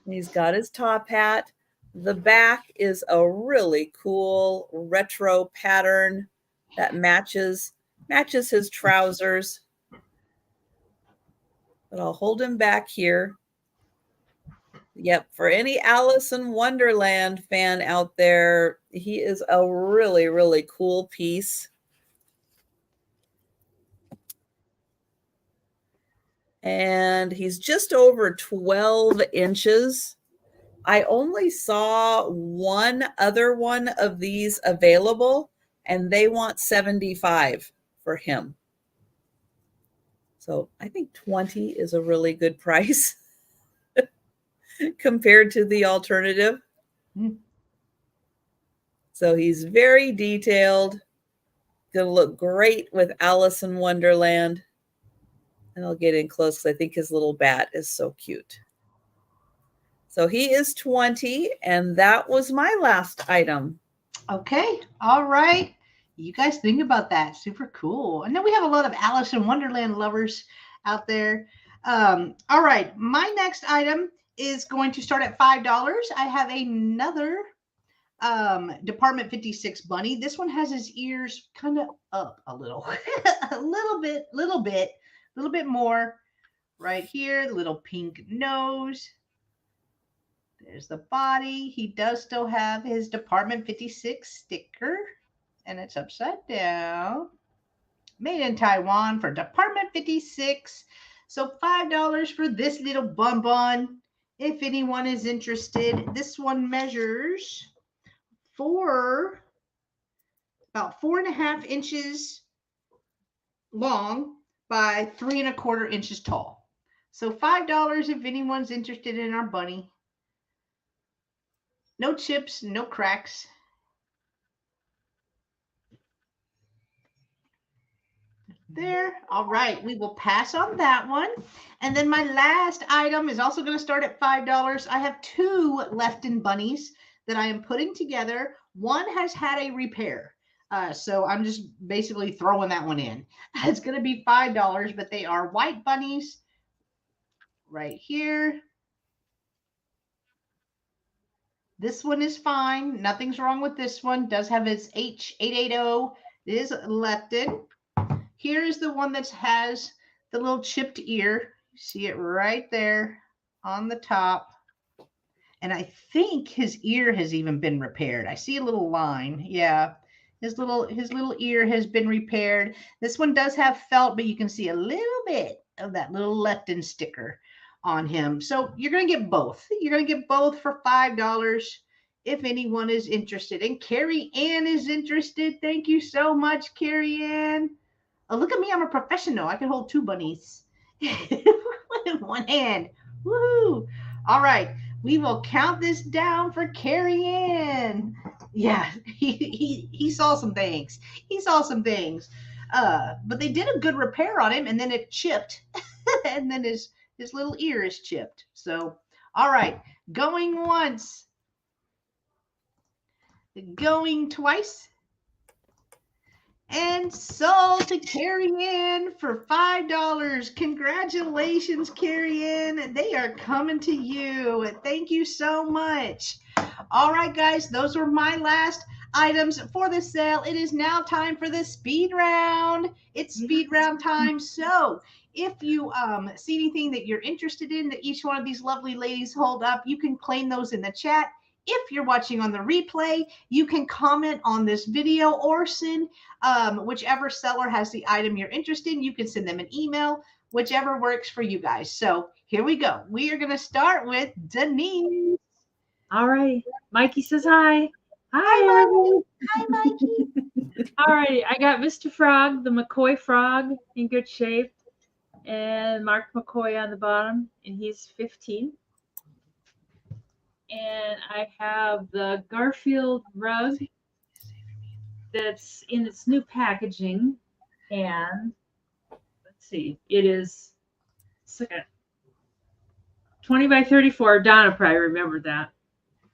He's got his top hat. The back is a really cool retro pattern that matches his trousers. But I'll hold him back here. Yep, for any Alice in Wonderland fan out there, he is a really, really cool piece. And he's just over 12 inches. I only saw one other one of these available, and they want $75 for him. So I think 20 is a really good price compared to the alternative. So he's very detailed. Gonna look great with Alice in Wonderland. And I'll get in close because I think his little bat is so cute. So he is 20, and that was my last item. Okay. All right. You guys think about that. Super cool. And then we have a lot of Alice in Wonderland lovers out there. All right. My next item is going to start at $5. I have another Department 56 bunny. This one has his ears kind of up a little, a little bit more right here. The little pink nose. There's the body. He does still have his Department 56 sticker, and it's upside down. Made in Taiwan for Department 56. So $5 for this little bun. If anyone is interested, this one measures 4 about 4.5 inches long by 3.25 inches tall. So $5 if anyone's interested in our bunny. No chips, no cracks. There. All right. We will pass on that one. And then my last item is also going to start at $5. I have 2 Lefton bunnies that I am putting together. One has had a repair. So I'm just basically throwing that one in. It's going to be $5, but they are white bunnies right here. This one is fine. Nothing's wrong with this one. Does have its H880. It is Lefton. Here is the one that has the little chipped ear. You see it right there on the top. And I think his ear has even been repaired. I see a little line. Yeah. His little ear has been repaired. This one does have felt, but you can see a little bit of that little Lefton sticker on him. So you're going to get both. You're going to get both for $5 if anyone is interested. And Carrie Ann is interested. Thank you so much, Carrie Ann. Oh, look at me. I'm a professional. I can hold 2 bunnies in one hand. Woohoo. All right. We will count this down for Carrie Ann. Yeah, he saw some things. He saw some things. But they did a good repair on him, and then it chipped. And then his little ear is chipped. So, all right. Going once. Going twice. And sold to Carrie Ann for $5. Congratulations, Carrie Ann. They are coming to you. Thank you so much. All right, guys, those were my last items for the sale. It is now time for the speed round. It's speed round time. So if you see anything that you're interested in that each one of these lovely ladies hold up, you can claim those in the chat. If you're watching on the replay, you can comment on this video or send whichever seller has the item you're interested in. You can send them an email, whichever works for you guys. So here we go. We are going to start with Denise. All right. Mikey says hi. Hi, Mikey. Hi, Mikey. All right. I got Mr. Frog, the McCoy frog, in good shape. And Mark McCoy on the bottom, and he's 15. And I have the Garfield rug that's in its new packaging. And let's see, it is 20 by 34. Donna probably remembered that.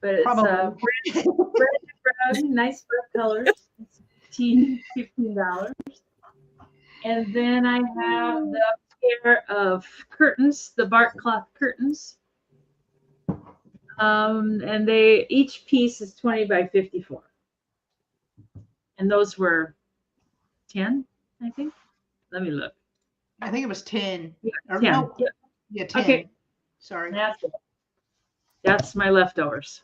But it's a branded rug, nice brick colors. It's $15. And then I have the pair of curtains, the bark cloth curtains. And each piece is 20 by 54. And those were 10, I think. Let me look. I think it was 10. Yeah, or 10. No, Yep. Yeah, 10. Okay. Sorry. That's my leftovers.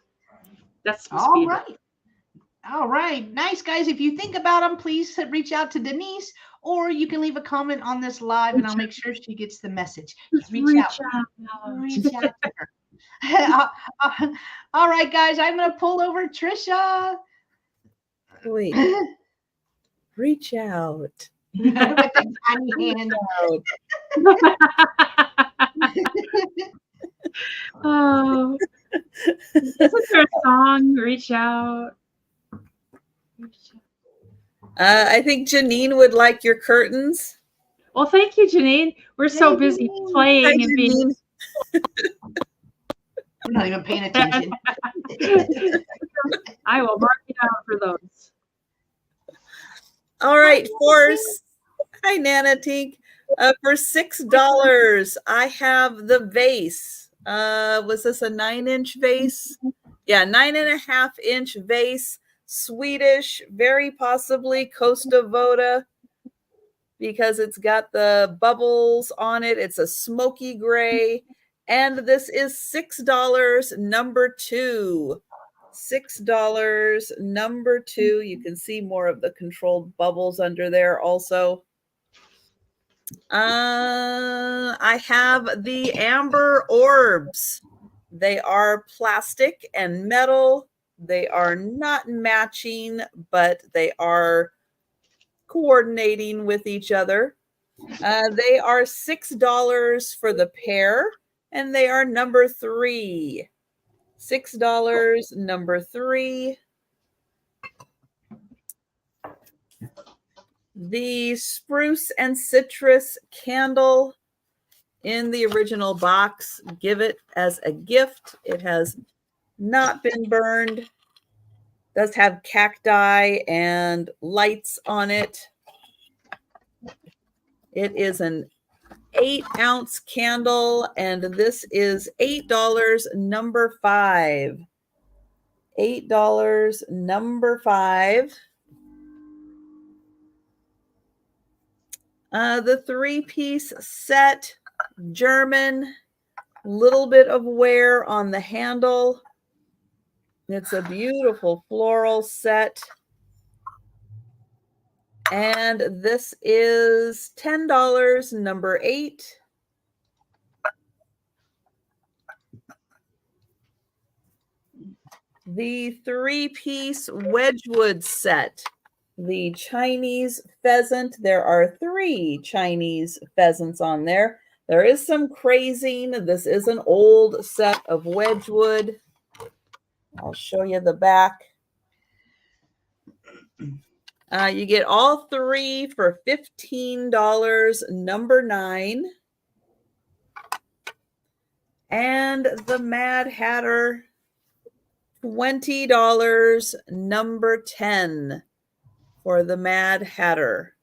That's my All speed. right. All right. Nice, guys. If you think about them, please reach out to Denise, or you can leave a comment on this live, and I'll make sure she gets the message. Reach out. Reach out to her. All right, guys. I'm going to pull over Trisha. Wait. Reach out. With the tiny hand. Oh, isn't there a song? Reach out. I think Janine would like your curtains. Well, thank you, Janine. We're so busy Janine. playing Hi, and being. I'm not even paying attention. I will mark you down for those. All right, Force. Hi, Nana Tink. For $6, I have the vase. Was this a 9-inch vase? Yeah, 9.5-inch vase. Swedish, very possibly Costa Voda, because it's got the bubbles on it. It's a smoky gray. And this is $6, number 2. $6, number 2. You can see more of the controlled bubbles under there also. I have the amber orbs. They are plastic and metal. They are not matching, but they are coordinating with each other. They are $6 for the pair, and they are number 3. $6, number 3. The spruce and citrus candle in the original box. Give it as a gift. It has not been burned. Does have cacti and lights on it. It is an 8-ounce candle, and this is $8, number 5. $8, number 5. The 3-piece set, German, little bit of wear on the handle. It's a beautiful floral set. And this is $10, number 8. The 3-piece Wedgwood set, the Chinese pheasant. There are 3 Chinese pheasants on there. There is some crazing. This is an old set of Wedgwood. I'll show you the back. You get all 3 for $15, number 9. And the Mad Hatter, $20, number 10 for the Mad Hatter.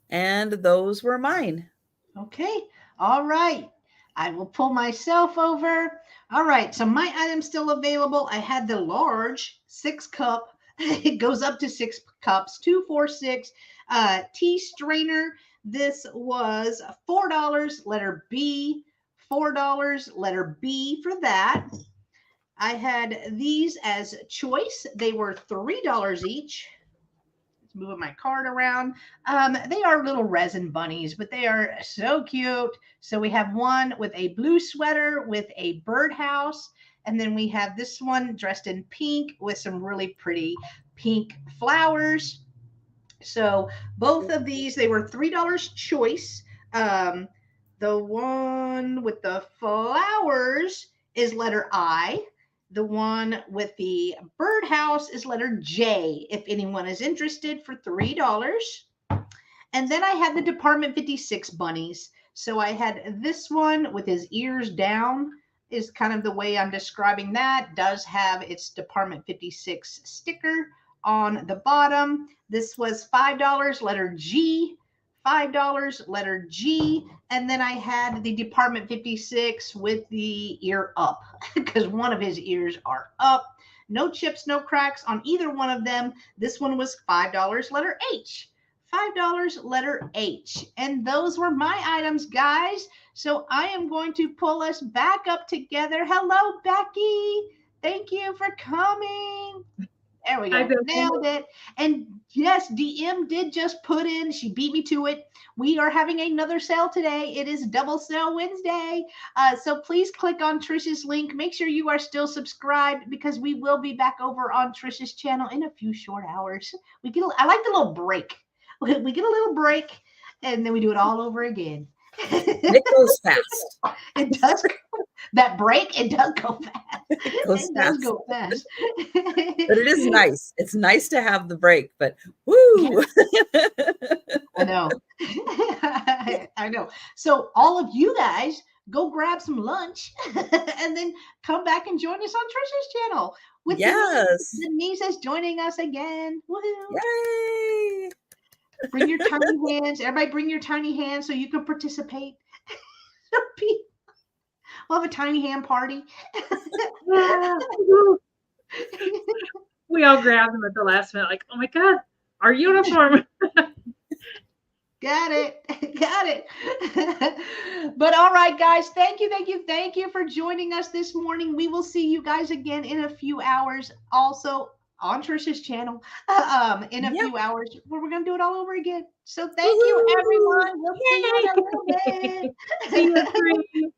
And those were mine. Okay. All right. I will pull myself over. All right. So my item's still available. I had the large 6-cup. It goes up to 6 cups, 2, 4, 6 tea strainer. This was $4, letter B. $4, letter B for that. I had these as choice. They were $3 each. Let's move my card around. They are little resin bunnies, but they are so cute. So we have one with a blue sweater with a birdhouse. And then we have this one dressed in pink with some really pretty pink flowers. So both of these, they were $3 choice. The one with the flowers is letter I. The one with the birdhouse is letter J, if anyone is interested, for $3. And then I had the Department 56 bunnies. So I had this one with his ears down, is kind of the way I'm describing that. Does have its Department 56 sticker on the bottom. This was $5, letter G. $5, letter G. And then I had the Department 56 with the ear up because one of his ears are up. No chips, no cracks on either one of them. This one was $5, letter H. $5, letter H. And those were my items, guys. So I am going to pull us back up together. Hello, Becky. Thank you for coming. There we go. Nailed it. And yes, DM did just put in, she beat me to it. We are having another sale today. It is Double Sale Wednesday. So please click on Trisha's link. Make sure you are still subscribed because we will be back over on Trisha's channel in a few short hours. I like the little break. We get a little break and then we do it all over again. It goes fast. It does. That break, it does go fast. It goes fast. Does go fast. But it is nice. It's nice to have the break, but woo. I know. I know. So all of you guys go grab some lunch and then come back and join us on Trisha's channel. With Denise is joining us again. Woohoo. Yay. Bring your tiny hands. Everybody bring your tiny hands so you can participate. We'll have a tiny hand party. We all grabbed them at the last minute, like, oh my God, our uniform. Got it. But all right, guys, thank you for joining us this morning. We will see you guys again in a few hours. Also on Trisha's channel in a few hours where we're going to do it all over again. So thank you, everyone. We'll see you in a little bit. See you.